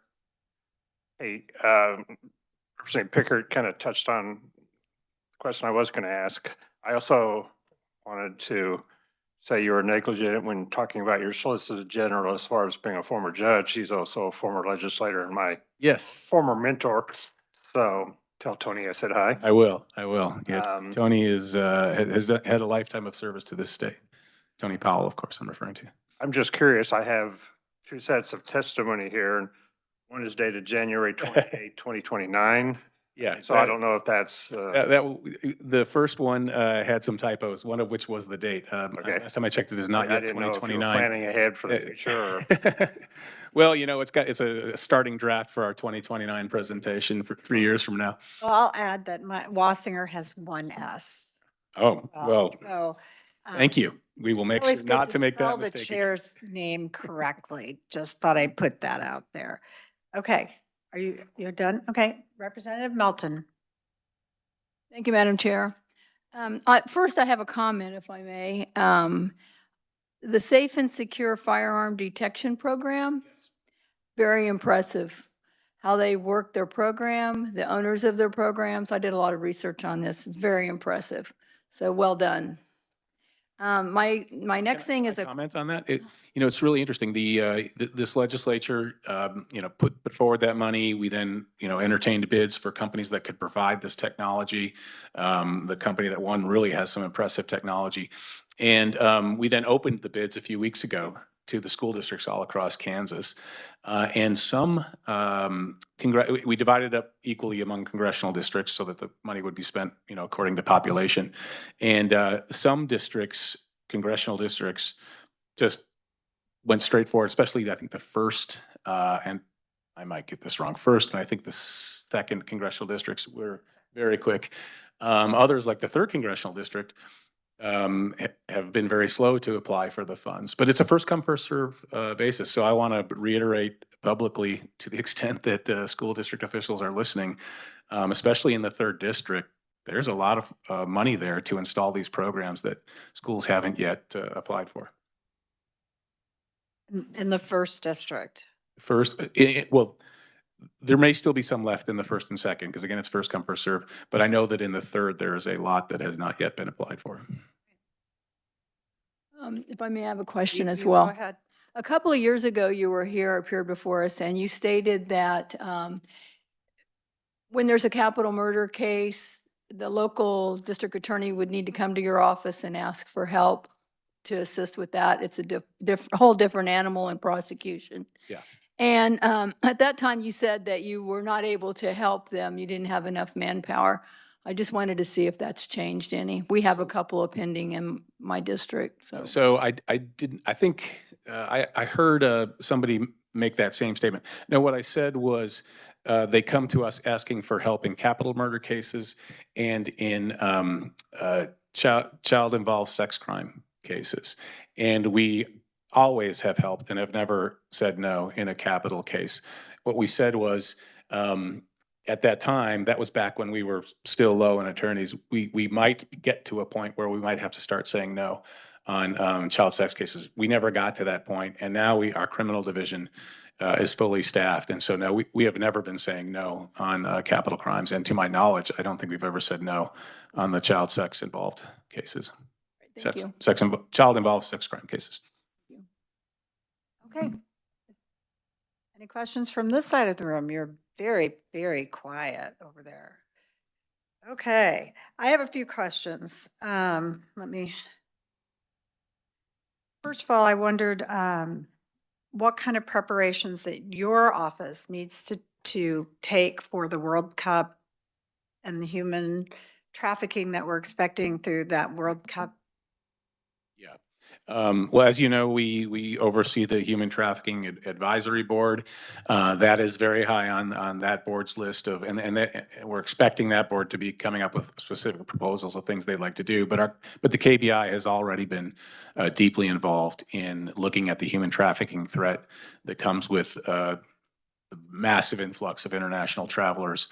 Hey, Representative Pickert kind of touched on the question I was going to ask. I also wanted to say you were negligent when talking about your Solicitor General as far as being a former judge. He's also a former legislator and my Yes, former mentor. So tell Tony I said hi. I will. Yeah, Um, Tony has had a lifetime of service to this state. Tony Powell, of course, I'm referring to. I'm just curious. I have two sets of testimony here, and one is dated January 28, 2029. Yeah. So I don't know if that's, The first one had some typos, one of which was the date. Okay. Last time I checked, it is not I yet didn't know if you were 2029. planning ahead for the future. Well, it's a starting draft for our 2029 presentation for 3 years from now. Well, I'll add that Wassinger has one S. Oh, well, So, thank you. We will make sure always good not to make spell that the mistake again. chair's name correctly. Just thought I'd put that out there. Okay, you're done? Okay, Representative Melton. Thank you, Madam Chair. First, I have a comment, if I may. The Safe and Secure Firearm Detection Program, very impressive. How they work their program, the owners of their programs. I did a lot of research on this. It's very impressive. So well done. My next thing is a. Comment on that? It's really interesting. This legislature, put forward that money. We then, entertained bids for companies that could provide this technology. The company that won really has some impressive technology. And we then opened the bids a few weeks ago to the school districts all across Kansas. And some, we divided up equally among congressional districts so that the money would be spent, according to population. And some districts, congressional districts, just went straight forward, especially I think the first, and I might get this wrong, first, and I think the second congressional districts were very quick. Others, like the third congressional district, have been very slow to apply for the funds, but it's a first come, first serve basis. So I want to reiterate publicly, to the extent that school district officials are listening, especially in the third district, there's a lot of money there to install these programs that schools haven't yet applied for. In the first district? First, well, there may still be some left in the first and second, because again, it's first come, first serve. But I know that in the third, there is a lot that has not yet been applied for. If I may have a question as You well. Go ahead. A couple of years ago, you were here, appeared before us, and you stated that when there's a capital murder case, the local district attorney would need to come to your office and ask for help to assist with that. It's a whole different animal in prosecution. Yeah. And at that time, you said that you were not able to help them. You didn't have enough manpower. I just wanted to see if that's changed any. We have a couple of pending in my district, so. So I didn't, I think, I heard somebody make that same statement. No, what I said was, they come to us asking for help in capital murder cases and in child-involved sex crime cases. And we always have helped and have never said no in a capital case. What we said was, at that time, that was back when we were still low in attorneys, we might get to a point where we might have to start saying no on child sex cases. We never got to that point, and now our criminal division is fully staffed. And so no, we have never been saying no on capital crimes. And to my knowledge, I don't think we've ever said no on the child sex involved cases. Thank you. Child involved sex crime cases. Okay. Any questions from this side of the room? You're very, very quiet over there. Okay, I have a few questions. First of all, I wondered what kind of preparations that your office needs to take for the World Cup and the human trafficking that we're expecting through that World Cup. Yeah. Well, as you know, we oversee the Human Trafficking Advisory Board. That is very high on that board's list of, and we're expecting that board to be coming up with specific proposals of things they'd like to do. But the KBI has already been deeply involved in looking at the human trafficking threat that comes with the massive influx of international travelers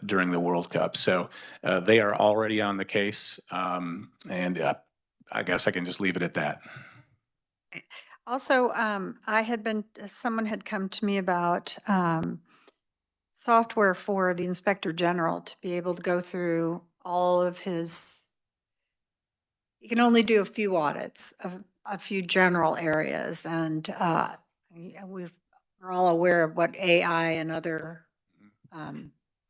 during the World Cup. So they are already on the case, and I guess I can just leave it at that. Also, someone had come to me about software for the Inspector General to be able to go through all of his, you can only do a few audits of a few general areas. And we're all aware of what AI and other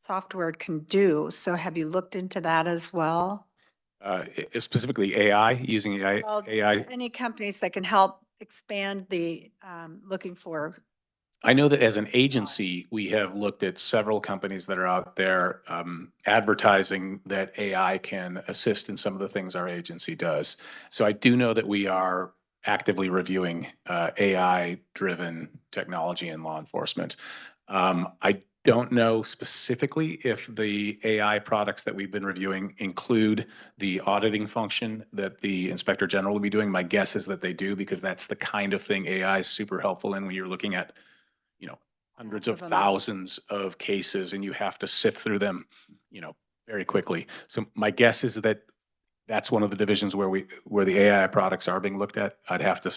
software can do. So have you looked into that as well? Specifically AI, using AI? Well, AI. any companies that can help expand the looking for. I know that as an agency, we have looked at several companies that are out there advertising that AI can assist in some of the things our agency does. So I do know that we are actively reviewing AI-driven technology in law enforcement. I don't know specifically if the AI products that we've been reviewing include the auditing function that the Inspector General will be doing. My guess is that they do, because that's the kind of thing AI is super helpful in when you're looking at, hundreds of thousands of cases and you have to sift through them, very quickly. So my guess is that that's one of the divisions where the AI products are being looked at. I'd have to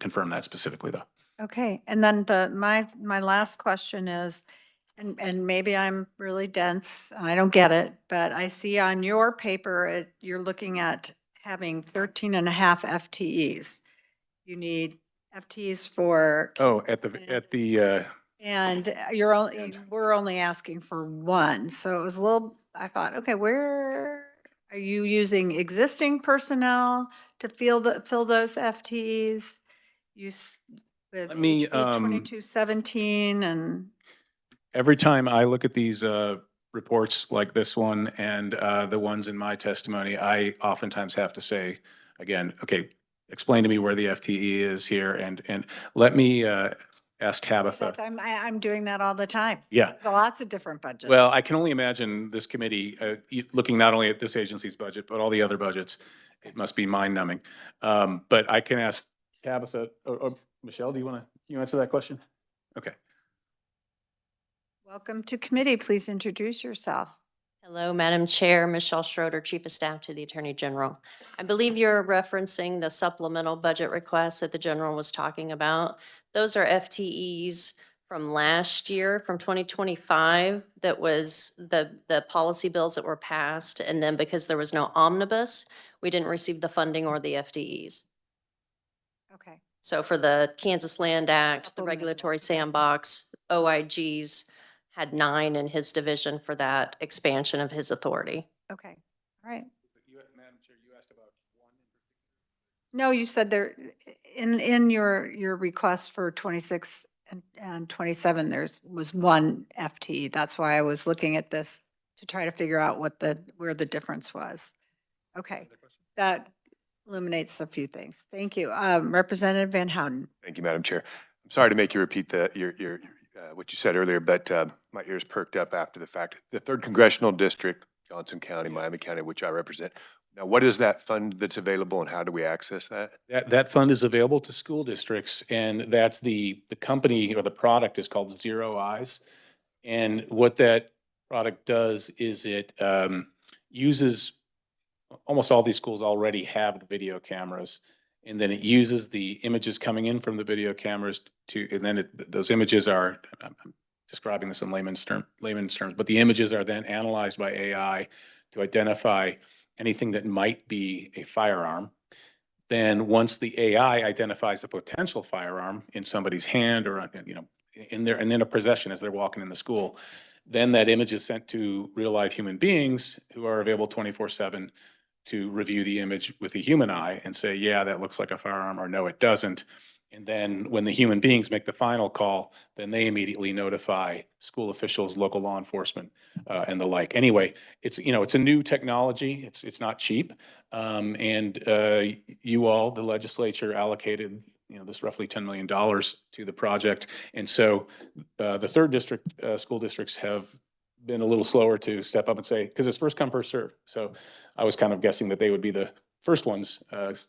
confirm that specifically, though. Okay, and then my last question is, and maybe I'm really dense, and I don't get it, but I see on your paper, you're looking at having 13 and a half FTEs. You need FTEs for. Oh, And we're only asking for one. So it was a little, I thought, okay, where are you using existing personnel to fill those FTEs? With Let me, HB 2217 and. every time I look at these reports like this one and the ones in my testimony, I oftentimes have to say, again, okay, explain to me where the FTE is here, and let me ask Tabitha. I'm doing that all the time. Yeah. Lots of different budgets. Well, I can only imagine this committee, looking not only at this agency's budget, but all the other budgets, it must be mind numbing. But I can ask Tabitha, or Michelle, can you answer that question? Okay. Welcome to committee. Please introduce yourself. Hello, Madam Chair, Michelle Schroeder, Chief of Staff to the Attorney General. I believe you're referencing the supplemental budget requests that the General was talking about. Those are FTEs from last year, from 2025, that was the policy bills that were passed. And then because there was no omnibus, we didn't receive the funding or the FTEs. Okay. So for the Kansas Land Act, the Supplemental. regulatory sandbox, OIGs had 9 in his division for that expansion of his authority. Okay. All right. Madam Chair, you asked about one. No, you said there, in your request for 26 and 27, was one FTE. That's why I was looking at this to try to figure out where the difference was. Okay, that eliminates a few things. Thank you. Representative Van Houten. Thank you, Madam Chair. I'm sorry to make you repeat your what you said earlier, but my ears perked up after the fact. The 3rd Congressional District, Johnson County, Miami County, which I represent. Now, what is that fund that's available and how do we access that? That fund is available to school districts, and that's the company or the product is called Zero Eyes. And what that product does is it uses, almost all these schools already have video cameras, and then it uses the images coming in from the video cameras and then those images are, I'm describing this in layman's terms, but the images are then analyzed by AI to identify anything that might be a firearm. Then once the AI identifies a potential firearm in somebody's hand or, in a possession as they're walking in the school, then that image is sent to real life human beings who are available 24/7 to review the image with a human eye and say, yeah, that looks like a firearm, or no, it doesn't. And then when the human beings make the final call, then they immediately notify school officials, local law enforcement, and the like. Anyway, it's a new technology. It's not cheap. You all, the legislature, allocated this roughly $10 million to the project. And so the 3rd district school districts have been a little slower to step up and say, because it's first come, first serve. So I was kind of guessing that they would be the first ones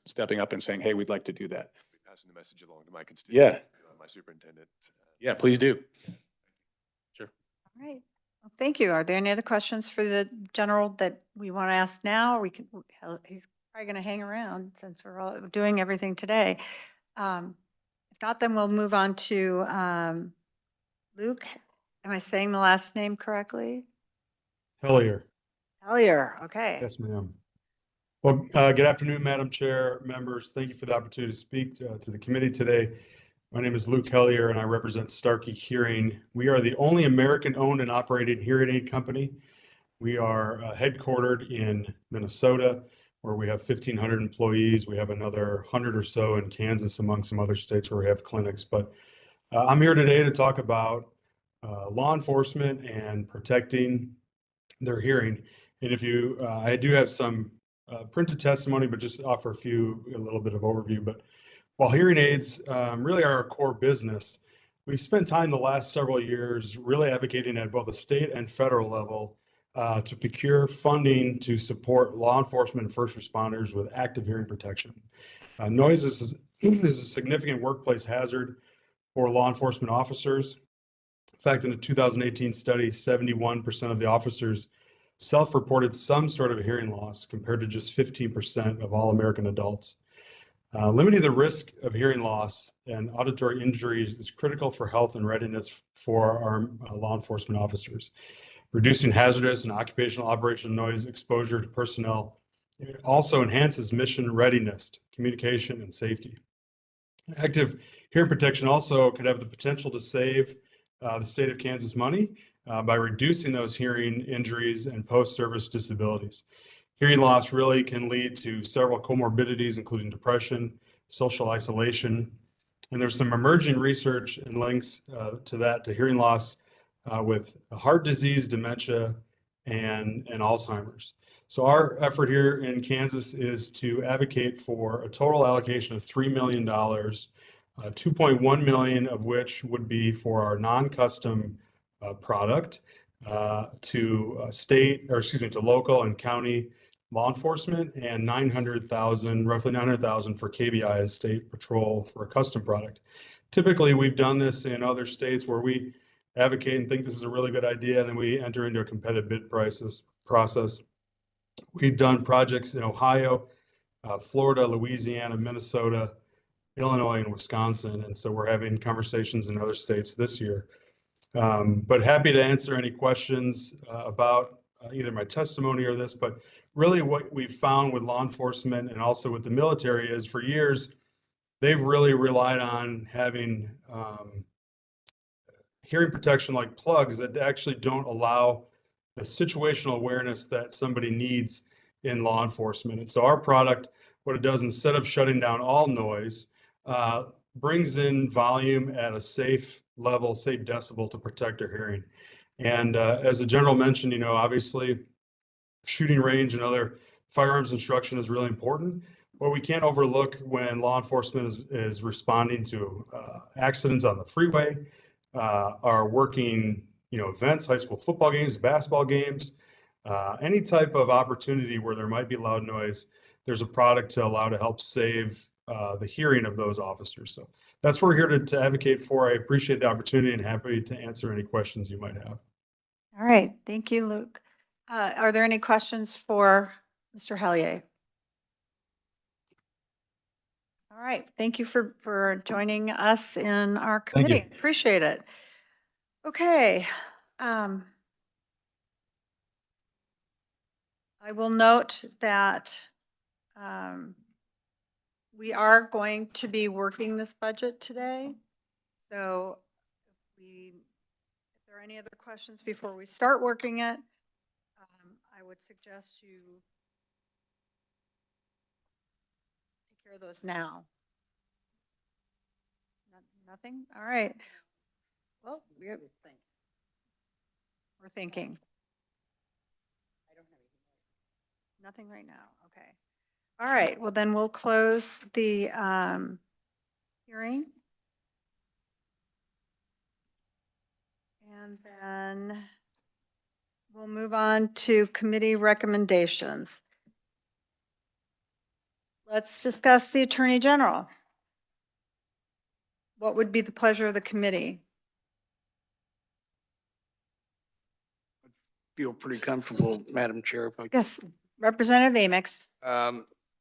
stepping up and saying, hey, we'd like to do that. Passing the message along to my constituents. Yeah. My superintendent. Yeah, please do. Sure. All right. Well, thank you. Are there any other questions for the general that we want to ask now? Or he's probably going to hang around since we're all doing everything today. If not, then we'll move on to Luke. Am I saying the last name correctly? Hellier. Hellier, okay. Yes, ma'am. Well, good afternoon, Madam Chair, members. Thank you for the opportunity to speak to the committee today. My name is Luke Hellier, and I represent Starkey Hearing. We are the only American-owned and operated hearing aid company. We are headquartered in Minnesota, where we have 1,500 employees. We have another 100 or so in Kansas, among some other states where we have clinics. But I'm here today to talk about law enforcement and protecting their hearing. And if you, I do have some printed testimony, but just offer a little bit of overview. But while hearing aids really are our core business, we've spent time the last several years really advocating at both the state and federal level to procure funding to support law enforcement and first responders with active hearing protection. Noise is a significant workplace hazard for law enforcement officers. In fact, in a 2018 study, 71% of the officers self-reported some sort of hearing loss compared to just 15% of all American adults. Limiting the risk of hearing loss and auditory injuries is critical for health and readiness for our law enforcement officers. Reducing hazardous and occupational operation noise exposure to personnel also enhances mission readiness, communication, and safety. Active hearing protection also could have the potential to save the state of Kansas money by reducing those hearing injuries and post-service disabilities. Hearing loss really can lead to several comorbidities, including depression, social isolation, and there's some emerging research and links to hearing loss with heart disease, dementia, and Alzheimer's. So our effort here in Kansas is to advocate for a total allocation of $3 million, 2.1 million of which would be for our non-custom product to to local and county law enforcement, and 900,000, roughly 900,000 for KBI and state patrol for a custom product. Typically, we've done this in other states where we advocate and think this is a really good idea, and then we enter into a competitive bid process. We've done projects in Ohio, Florida, Louisiana, Minnesota, Illinois, and Wisconsin, and so we're having conversations in other states this year. But happy to answer any questions about either my testimony or this, but really what we've found with law enforcement and also with the military is for years, they've really relied on having hearing protection like plugs that actually don't allow the situational awareness that somebody needs in law enforcement. And so our product, what it does, instead of shutting down all noise, brings in volume at a safe level, safe decibel to protect their hearing. And as the general mentioned, obviously shooting range and other firearms instruction is really important. What we can't overlook when law enforcement is responding to accidents on the freeway, are working, events, high school football games, basketball games, any type of opportunity where there might be loud noise, there's a product to allow to help save the hearing of those officers. So that's what we're here to advocate for. I appreciate the opportunity and happy to answer any questions you might have. All right, thank you, Luke. Are there any questions for Mr. Hellier? All right, thank you for joining us in our committee. Appreciate it. Okay. I will note that we are going to be working this budget today. So if there are any other questions before we start working it, I would suggest you take care of those now. Nothing? All right. Well, we're thinking. Nothing right now. Okay. All right. Well, then we'll close the hearing. And then we'll move on to committee recommendations. Let's discuss the Attorney General. What would be the pleasure of the committee? Feel pretty comfortable, Madam Chair, if I could. Yes, Representative Amix.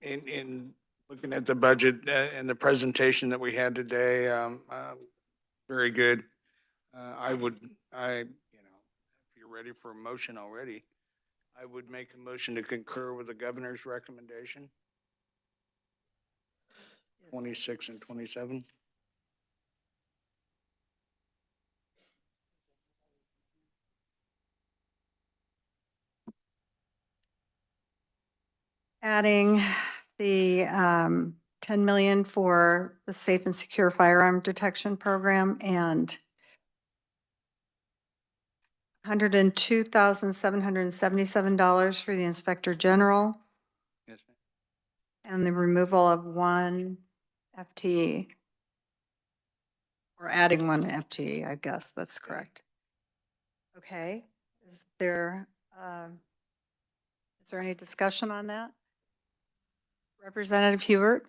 In looking at the budget and the presentation that we had today, very good. If you're ready for a motion already, I would make a motion to concur with the governor's recommendation. 26 and 27. Adding the 10 million for the safe and secure firearm detection program and $102,777 for the Inspector General. Yes, ma'am. And the removal of one FTE. Or adding one FTE, I guess that's correct. Okay, is there any discussion on that? Representative Hubert?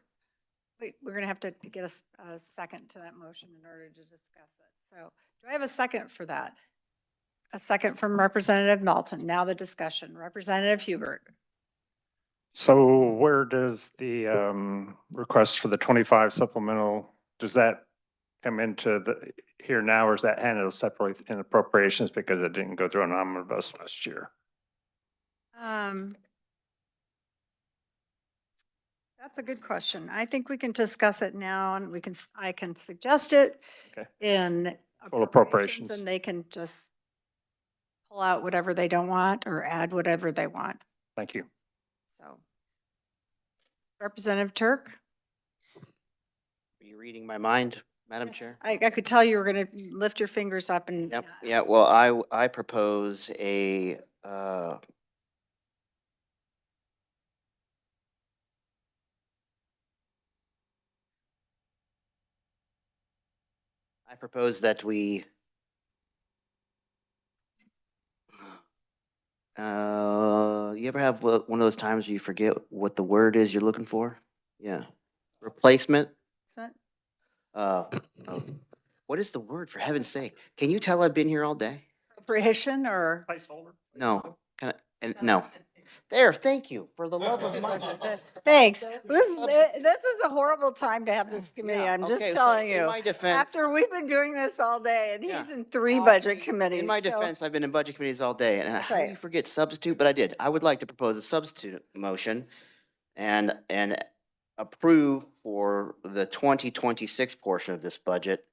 Wait, we're going to have to get a second to that motion in order to discuss it. So do I have a second for that? a second from Representative Melton. Now the discussion. Representative Hubert. So where does the request for the 25 supplemental, does that come into the here now, or is that handled separately in appropriations because it didn't go through an omnibus last year? That's a good question. I think we can discuss it now and I can suggest it Okay. in Full appropriations. and they can just pull out whatever they don't want or add whatever they want. Thank you. So Representative Turk? Are you reading my mind, Madam Yes, Chair? I could tell you were going to lift your fingers up and. Yep. Yeah, well, I propose I propose that we you ever have one of those times where you forget what the word is you're looking for? Yeah. Replacement? Uh, oh, what is the word, for heaven's sake? Can you tell I've been here all day? Appropriation or? Placeholder? No, no. There, thank you, for the love of money. Thanks. This is a horrible time to have this committee. Yeah, I'm just okay, so telling in you. my defense- After we've been doing this all day and Yeah. he's in 3 budget committees. In my so- defense, I've been in budget committees all day, and That's how do right. you forget substitute? But I did. I would like to propose a substitute motion and approve for the 2026 portion of this budget,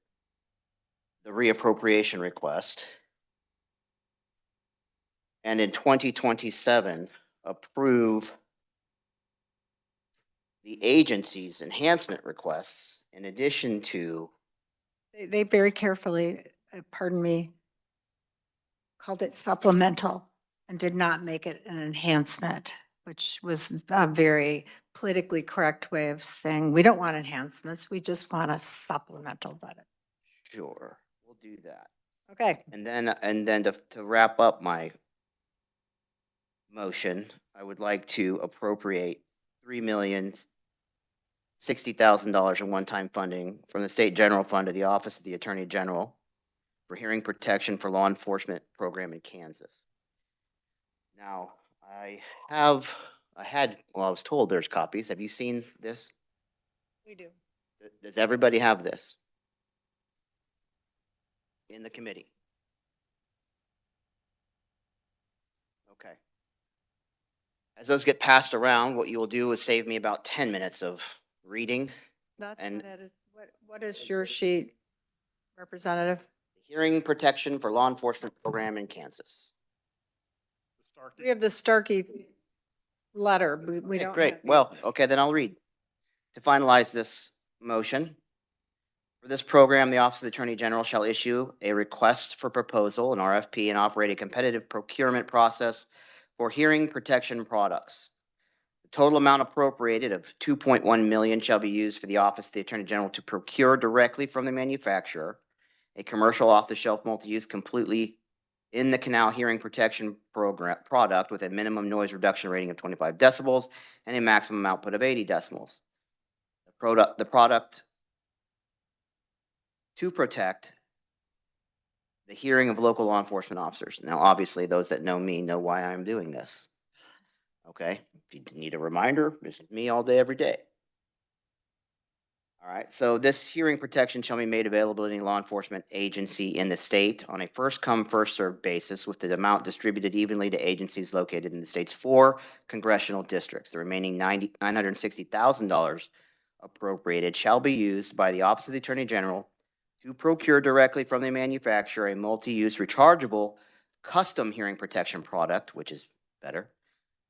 the reappropriation request. And in 2027, approve the agency's enhancement requests in addition to, They very carefully, pardon me, called it supplemental and did not make it an enhancement, which was a very politically correct way of saying, we don't want enhancements, we just want a supplemental budget. sure, we'll do that. Okay, And then to wrap up my motion, I would like to appropriate $3,060,000 in one-time funding from the State General Fund to the Office of the Attorney General for hearing protection for law enforcement program in Kansas. Now, I was told there's copies. Have you seen this? we do. Does everybody have this in the committee? Okay. As those get passed around, what you will do is save me about 10 minutes of reading. That's And- what it is. What is your sheet, Representative? Hearing protection for law enforcement program in Kansas. We have the Starkey letter. We Okay, don't. great. have- Well, okay, then I'll read. To finalize this motion, for this program, the Office of the Attorney General shall issue a request for proposal, an RFP, and operate a competitive procurement process for hearing protection products. The total amount appropriated of $2.1 million shall be used for the Office of the Attorney General to procure directly from the manufacturer a commercial off-the-shelf multi-use completely in the canal hearing protection program product with a minimum noise reduction rating of 25 decibels and a maximum output of 80 decibels. The product to protect the hearing of local law enforcement officers. Now, obviously, those that know me know why I'm doing this. Okay, if you need a reminder, this is me all day, every day. All right, so this hearing protection shall be made available to any law enforcement agency in the state on a first-come, first-served basis, with the amount distributed evenly to agencies located in the state's 4 congressional districts. The remaining $960,000 appropriated shall be used by the Office of the Attorney General to procure directly from the manufacturer a multi-use rechargeable custom hearing protection product, which is better,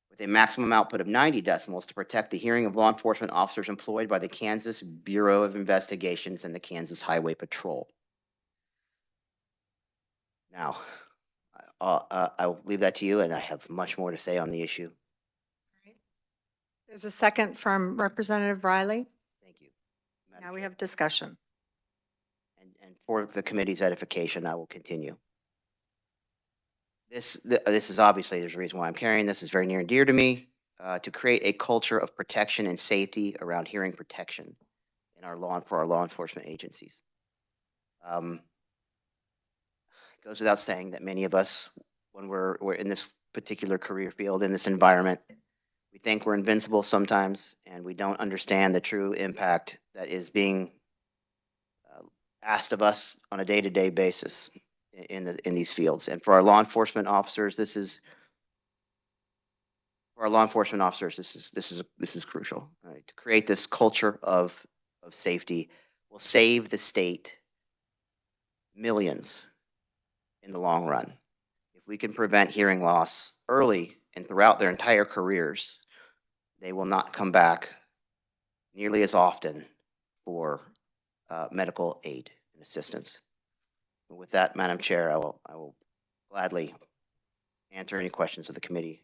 with a maximum output of 90 decibels to protect the hearing of law enforcement officers employed by the Kansas Bureau of Investigations and the Kansas Highway Patrol. Now, I'll leave that to you, and I have much more to say on the issue. There's a second from Representative Riley. Thank you. Now we have discussion. And for the committee's edification, I will continue. This is obviously, there's a reason why I'm carrying this. It's very near and dear to me, to create a culture of protection and safety around hearing protection for our law enforcement agencies. goes without saying that many of us, when we're in this particular career field, in this environment, we think we're invincible sometimes, and we don't understand the true impact that is being asked of us on a day-to-day basis in these fields. And for our law enforcement officers, this is crucial, right? To create this culture of safety will save the state millions in the long run. If we can prevent hearing loss early and throughout their entire careers, they will not come back nearly as often for medical aid and assistance. With that, Madam Chair, I will gladly answer any questions of the committee.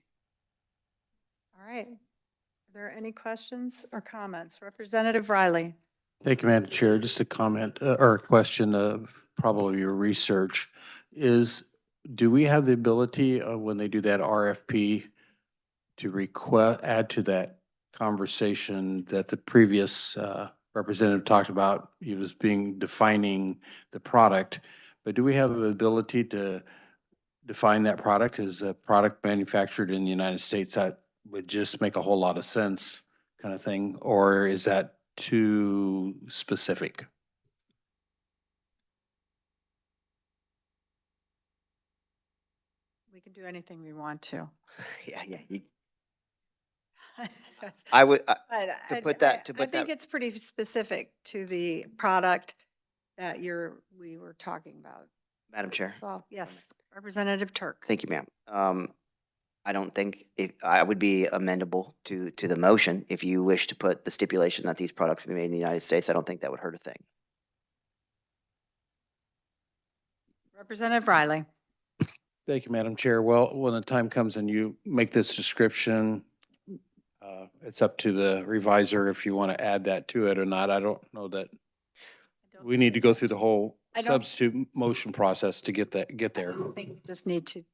All right. Are there any questions or comments? Representative Riley. Thank you, Madam Chair. Just a comment or a question of probably your research is, do we have the ability when they do that RFP to add to that conversation that the previous representative talked about? He was defining the product, but do we have the ability to define that product as a product manufactured in the United States? That would just make a whole lot of sense, kind of thing, or is that too specific? We can do anything we want to. Yeah. That's- I would, but to put that, I think it's pretty specific to the product that we were talking about. Madam Chair. Well, yes, Representative Turk. Thank you, ma'am. I don't think I would be amendable to the motion. If you wish to put the stipulation that these products be made in the United States, I don't think that would hurt a thing. Representative Riley. Thank you, Madam Chair. Well, when the time comes and you make this description, it's up to the reviser if you want to add that to it or not. I don't know that we need to go through the whole substitute motion process to get there. I think we just need to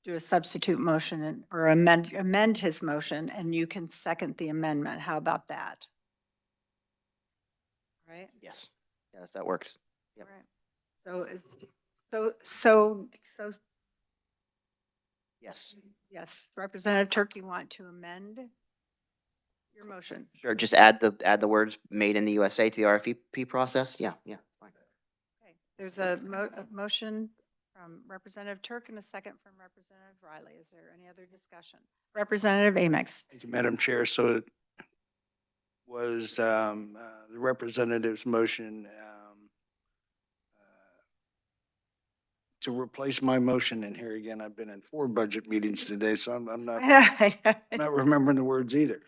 do a substitute motion or amend his motion, and you can second the amendment. How about that? Right? Yes. Yeah, if that works. Yep. All right. So Yes. yes, Representative Turk, you want to amend your motion? Sure. Just add the words "made in the USA" to the RFP process. Yeah. Fine. Okay. There's a motion from Representative Turk and a second from Representative Riley. Is there any other discussion? Representative Amix. Thank you, Madam Chair. So it was the representative's motion to replace my motion. And here again, I've been in 4 budget meetings today, so I'm not remembering the words either.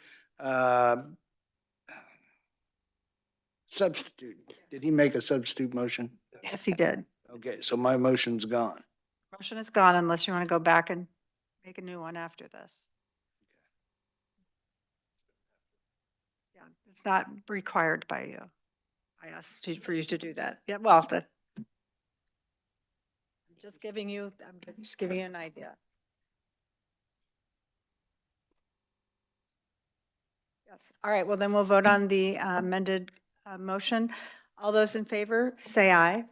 Substitute. Did he make a substitute motion? Yes, he did. Okay, so my motion's gone. Motion is gone unless you want to go back and make a new one after this. Yeah, it's not required by you. I asked for you to do that. Yeah, well, I'm just giving you an idea. Yes. All right. Well, then we'll vote on the amended motion. All those in favor, say aye.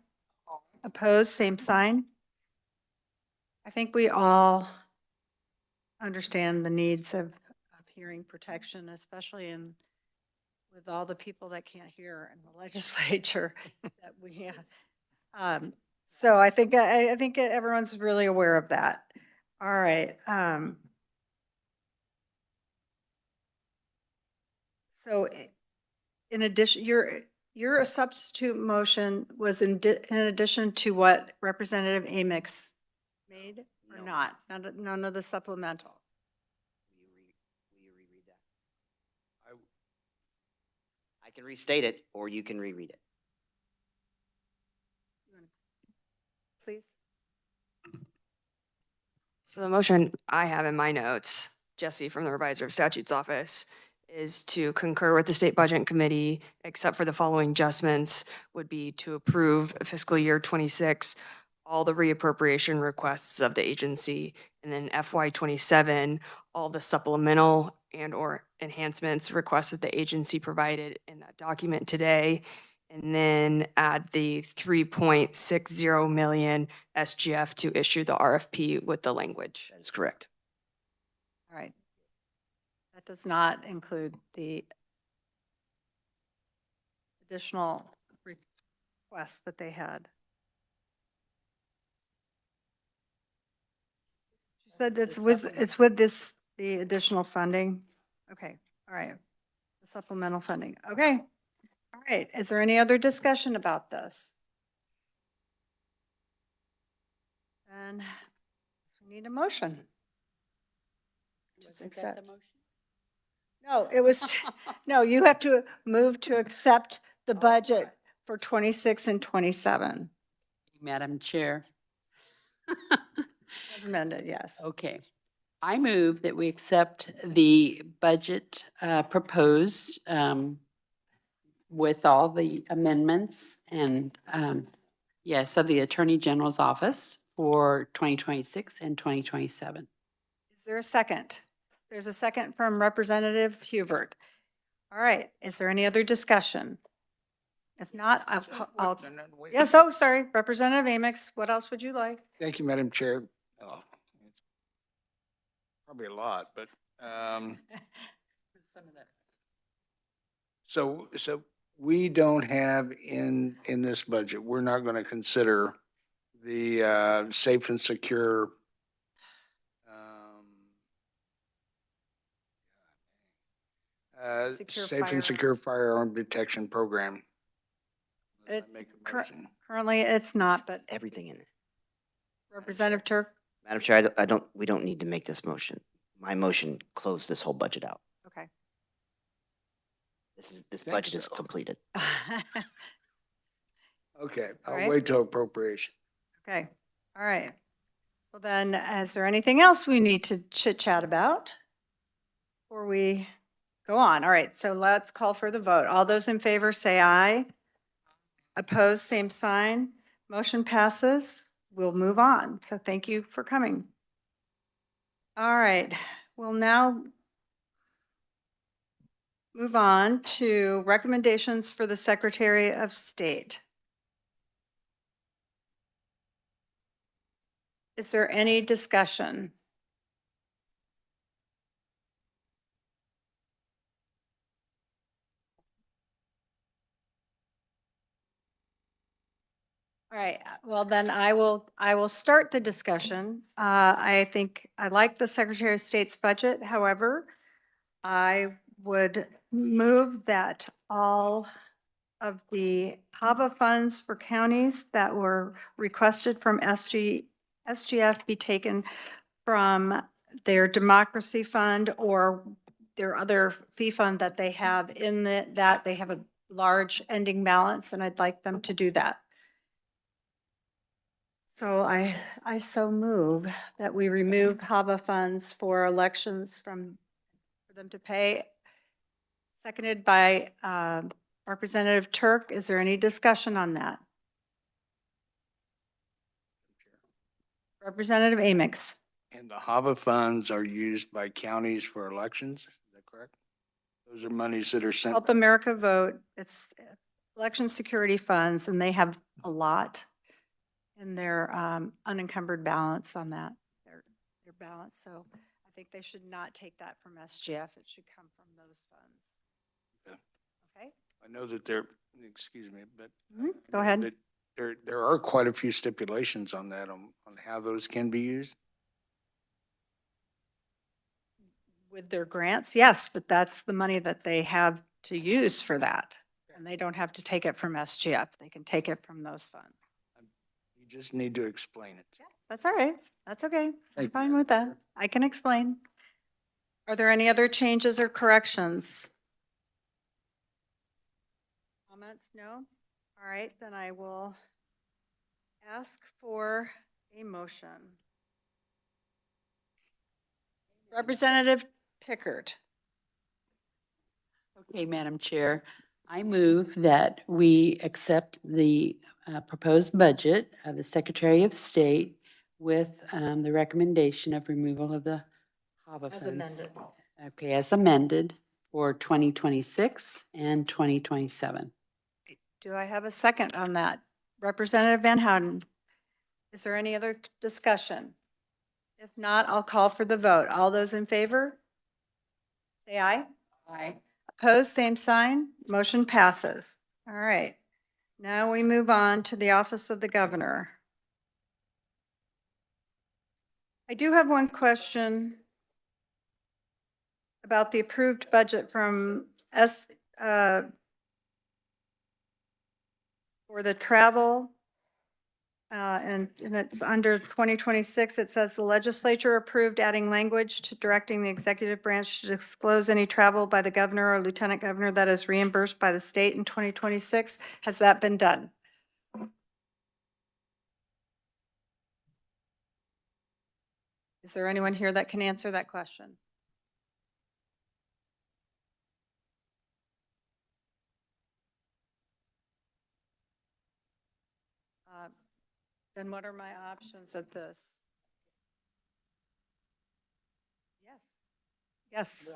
Opposed, same sign. I think we all understand the needs of hearing protection, especially with all the people that can't hear in the legislature that we have. So I think everyone's really aware of that. All right. So in addition, your substitute motion was in addition to what Representative Amix made or No. not? None of the supplemental. Will you reread that? I can restate it, or you can reread it. Please. So the motion I have in my notes, Jesse from the Reviser of Statutes Office, is to concur with the State Budget Committee, except for the following adjustments, would be to approve fiscal year 26, all the reappropriation requests of the agency, and then FY 27, all the supplemental and or enhancements requests that the agency provided in that document today, and then add the 3.60 million SGF to issue the RFP with the language. That is correct. All right. That does not include the additional requests that they had. You said it's with this, the additional funding? Okay, all right. The supplemental funding, okay. All right, is there any other discussion about this? And we need a motion. Wasn't that the motion? No, it was, no, you have to move to accept the budget for 26 and 27. Madam Chair. As amended, yes. Okay. I move that we accept the budget proposed with all the amendments and yes, of the Attorney General's office for 2026 and 2027. Is there a second? There's a second from Representative Hubert. All right, is there any other discussion? If not, I'll, Wait. yes, oh, sorry, Representative Amix, what else would you like? Thank you, Madam Chair. Oh, it's probably a lot, but, so we don't have in this budget, we're not going to consider the safe and secure Secure safe and secure firearm detection program. Unless I make a motion. Currently, it's not, but Everything in it. Representative Turk, Madam Chair, I don't, we don't need to make this motion. My motion closed this whole budget out. okay. This Think budget is so. completed. Okay, All I'll right. wait till appropriation. Okay, all right. Well then, is there anything else we need to chit chat about? Before we go on, all right, so let's call for the vote. All those in favor say aye. Opposed, same sign. Motion passes. We'll move on. So thank you for coming. All right, we'll now move on to recommendations for the Secretary of State. Is there any discussion? All right, well then I will start the discussion. I think I like the Secretary of State's budget. However, I would move that all of the HAVA funds for counties that were requested from SGF be taken from their democracy fund or their other fee fund that they have in that they have a large ending balance, and I'd like them to do that. So I so move that we remove HAVA funds for elections for them to pay. Seconded by Representative Turk. Is there any discussion on that? Representative Amix. And the HAVA funds are used by counties for elections, is that correct? Those are monies that are sent. Help America Vote. It's election security funds, and they have a lot in their unencumbered balance on that, their balance. So I think they should not take that from SGF. It should come from those funds. Okay? I know that there, excuse me, but. Go ahead. that There are quite a few stipulations on that, on how those can be used. With their grants, yes, but that's the money that they have to use for that. And they don't have to take it from SGF. They can take it from those funds. You just need to explain it. That's all right. That's okay. I'm Thank you, fine with that. I can explain. Are there any other changes or corrections? Comments? No? All right, then I will ask for a motion. Representative Pickard. Okay, Madam Chair, I move that we accept the proposed budget of the Secretary of State with the recommendation of removal of the HAVA funds. Okay, as amended for 2026 and 2027. Do I have a second on that? Representative Van Houten, is there any other discussion? If not, I'll call for the vote. All those in favor? Say aye. Aye. Opposed, same sign. Motion passes. All right. Now we move on to the Office of the Governor. I do have one question about the approved budget from for the travel. And it's under 2026. It says the legislature approved adding language to directing the executive branch to disclose any travel by the governor or lieutenant governor that is reimbursed by the state in 2026. Has that been done? Is there anyone here that can answer that question? Then what are my options at this? Yes. Yes.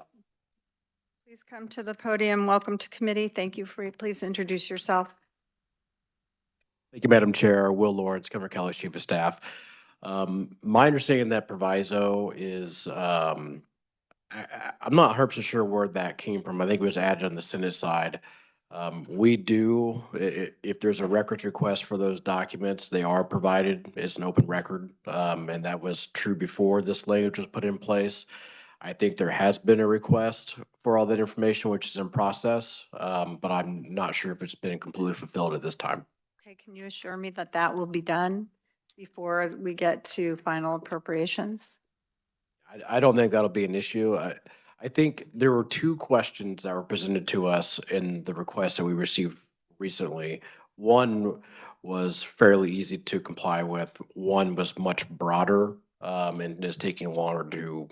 Please come to the podium. Welcome to committee. Thank you for, please introduce yourself. Thank you, Madam Chair. Will Lawrence, Governor Kelly's Chief of Staff. My understanding that proviso is, I'm not 100% sure where that came from. I think it was added on the Senate side. We do, if there's a records request for those documents, they are provided. It's an open record, and that was true before this language was put in place. I think there has been a request for all that information, which is in process, but I'm not sure if it's been completely fulfilled at this time. Okay, can you assure me that that will be done before we get to final appropriations? I don't think that'll be an issue. I think there were two questions that were presented to us in the request that we received recently. One was fairly easy to comply with. One was much broader, and is taking longer to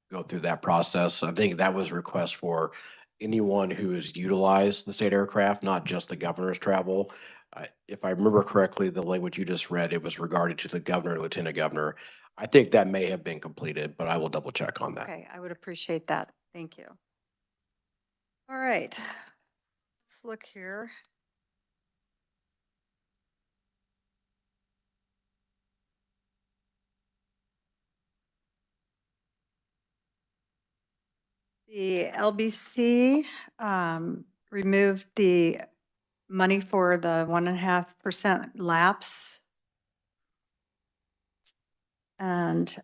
go through that process. I think that was a request for anyone who has utilized the state aircraft, not just the governor's travel. If I remember correctly, the language you just read, it was regarded to the governor, and lieutenant governor. I think that may have been completed, but I will double check on that. Okay, I would appreciate that. Thank you. All right, let's look here. The LBC removed the money for the 1.5% lapse. And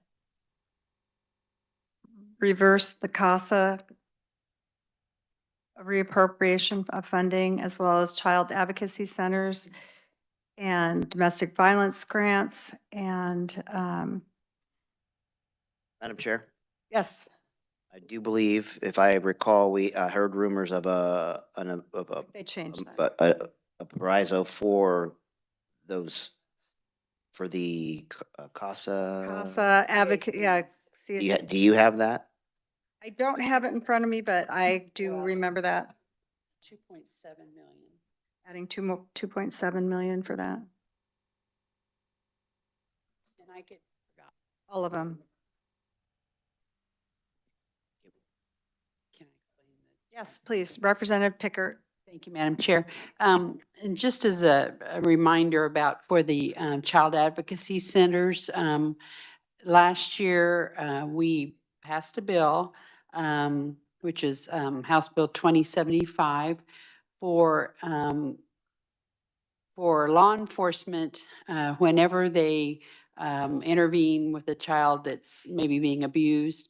reverse the CASA reappropriation of funding, as well as child advocacy centers and domestic violence grants. And Madam Chair, yes, I do believe, if I recall, we heard rumors of they changed that. a proviso for those, for the CASA. CASA advocate, yeah. Do you have that? I don't have it in front of me, but I do remember that. 2.7 million. Adding 2.7 million for that. And I get forgot. All of them. Can I explain that? Yes, please. Representative Pickert. Thank you, Madam Chair. And just as a reminder about for the child advocacy centers, last year we passed a bill, which is House Bill 2075 for law enforcement whenever they intervene with a child that's maybe being abused,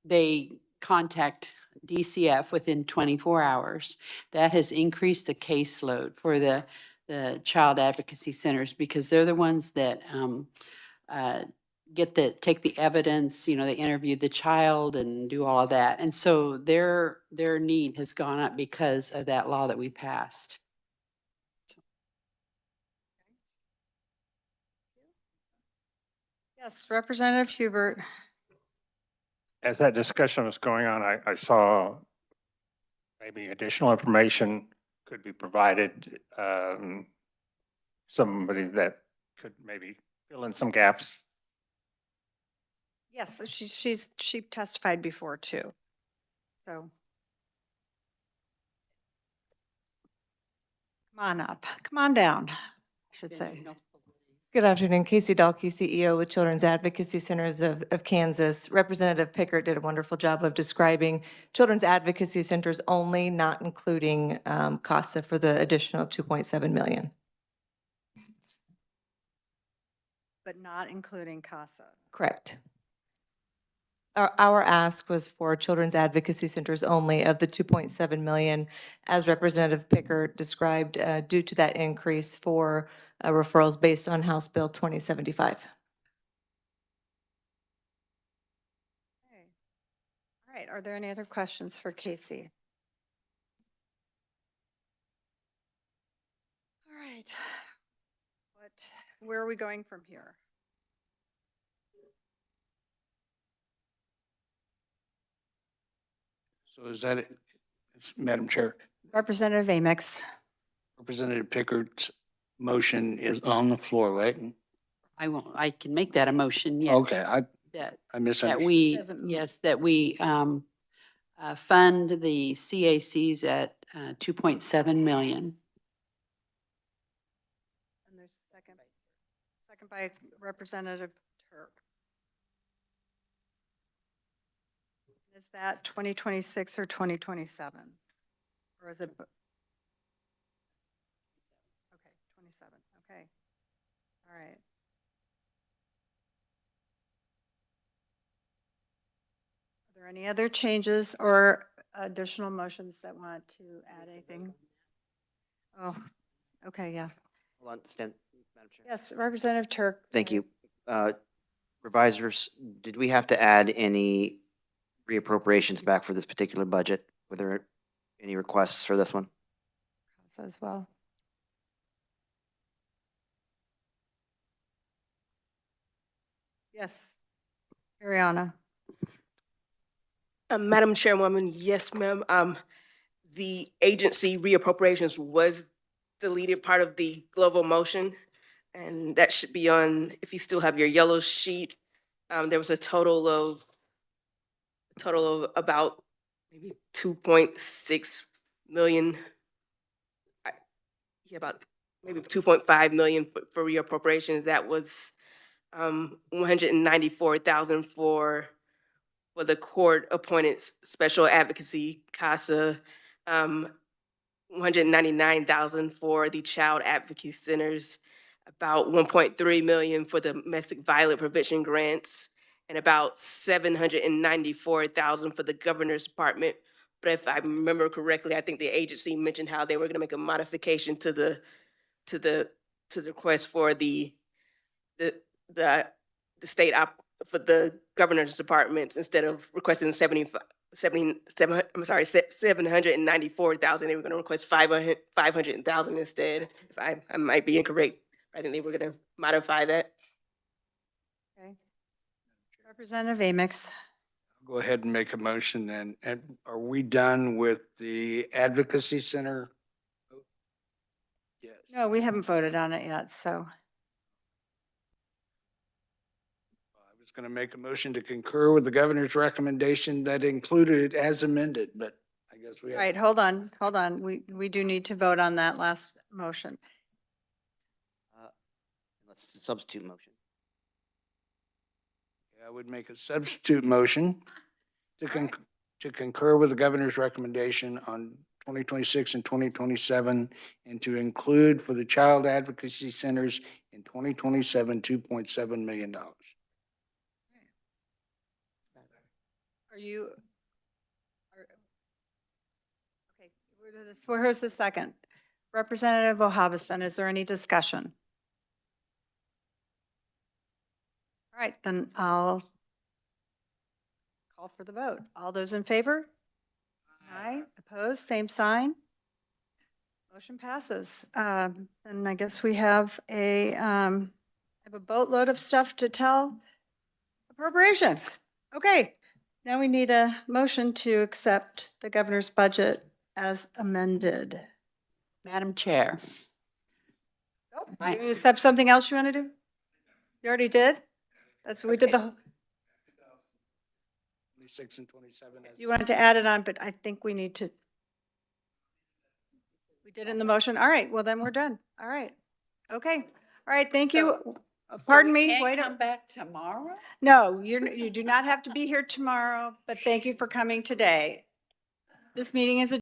they contact DCF within 24 hours. That has increased the caseload for the child advocacy centers because they're the ones that take the evidence, you know, they interview the child and do all of that. And so their need has gone up because of that law that we passed. Yes, Representative Hubert. As that discussion was going on, I saw maybe additional information could be provided. Somebody that could maybe fill in some gaps. Yes, she testified before too. So. on up. Come on down, I should say. Good afternoon, Casey Dahlke, CEO with Children's Advocacy Centers of Kansas. Representative Pickert did a wonderful job of describing Children's Advocacy Centers only, not including CASA for the additional 2.7 million. But not including CASA. Correct. Our ask was for Children's Advocacy Centers only of the 2.7 million, as Representative Pickert described, due to that increase for referrals based on House Bill 2075. Okay. All right, are there any other questions for Casey? All right. Where are we going from here? So is that it? Madam Chair, Representative Amix. Representative Pickert's motion is on the floor, right? I can make that a motion, yeah. Okay, I That misunderstood. we, Doesn't- yes, that we fund the CACs at 2.7 million. And there's second by Representative Turk. Is that 2026 or 2027? Or is it? Okay, 27, okay. All right. Are there any other changes or additional motions that want to add anything? Oh, okay, yeah. Hold on, stand, Madam Chair. Yes, Representative Turk. Thank you. Revisers, did we have to add any reappropriations back for this particular budget? Were there any requests for this one? As well. Yes. Ariana. Madam Chairwoman, yes, ma'am. The agency reappropriations was deleted part of the global motion. And that should be on, if you still have your yellow sheet, there was a total of about maybe 2.6 million. Yeah, about maybe 2.5 million for reappropriations. That was 194,000 for the court appointed special advocacy CASA, 199,000 for the child advocacy centers, about 1.3 million for the domestic violence prevention grants, and about 794,000 for the governor's department. But if I remember correctly, I think the agency mentioned how they were going to make a modification to the request for the state for the governor's departments. Instead of requesting 794,000, they were going to request 500,000 instead. If I might be incorrect. I think they were going to modify that. Okay. Representative Amix. Go ahead and make a motion then. And are we done with the advocacy center? Yes. No, we haven't voted on it yet, so. I was going to make a motion to concur with the governor's recommendation that included it as amended, but I guess we All have. right, hold on. We do need to vote on that last motion. Let's substitute motion. I would make a substitute motion to concur with the governor's recommendation on 2026 and 2027, and to include for the child advocacy centers in 2027, $2.7 million. Okay, where's the second? Representative Wahhabistan, is there any discussion? All right, then I'll call for the vote. All those in favor? Aye. Opposed? Same sign. Motion passes. And I guess we have a boatload of stuff to tell. Appropriations. Okay, now we need a motion to accept the governor's budget as amended. Madam Chair. You accept something else you want to do? You already did? We did the, 26 and 27. you wanted to add it on, but I think we We did it in the motion. All right, well then we're done. All right. Okay. All right, thank you. So Pardon we me, can't wait. Come back tomorrow? No, you do not have to be here tomorrow, but thank you for coming today. This meeting is adjourned.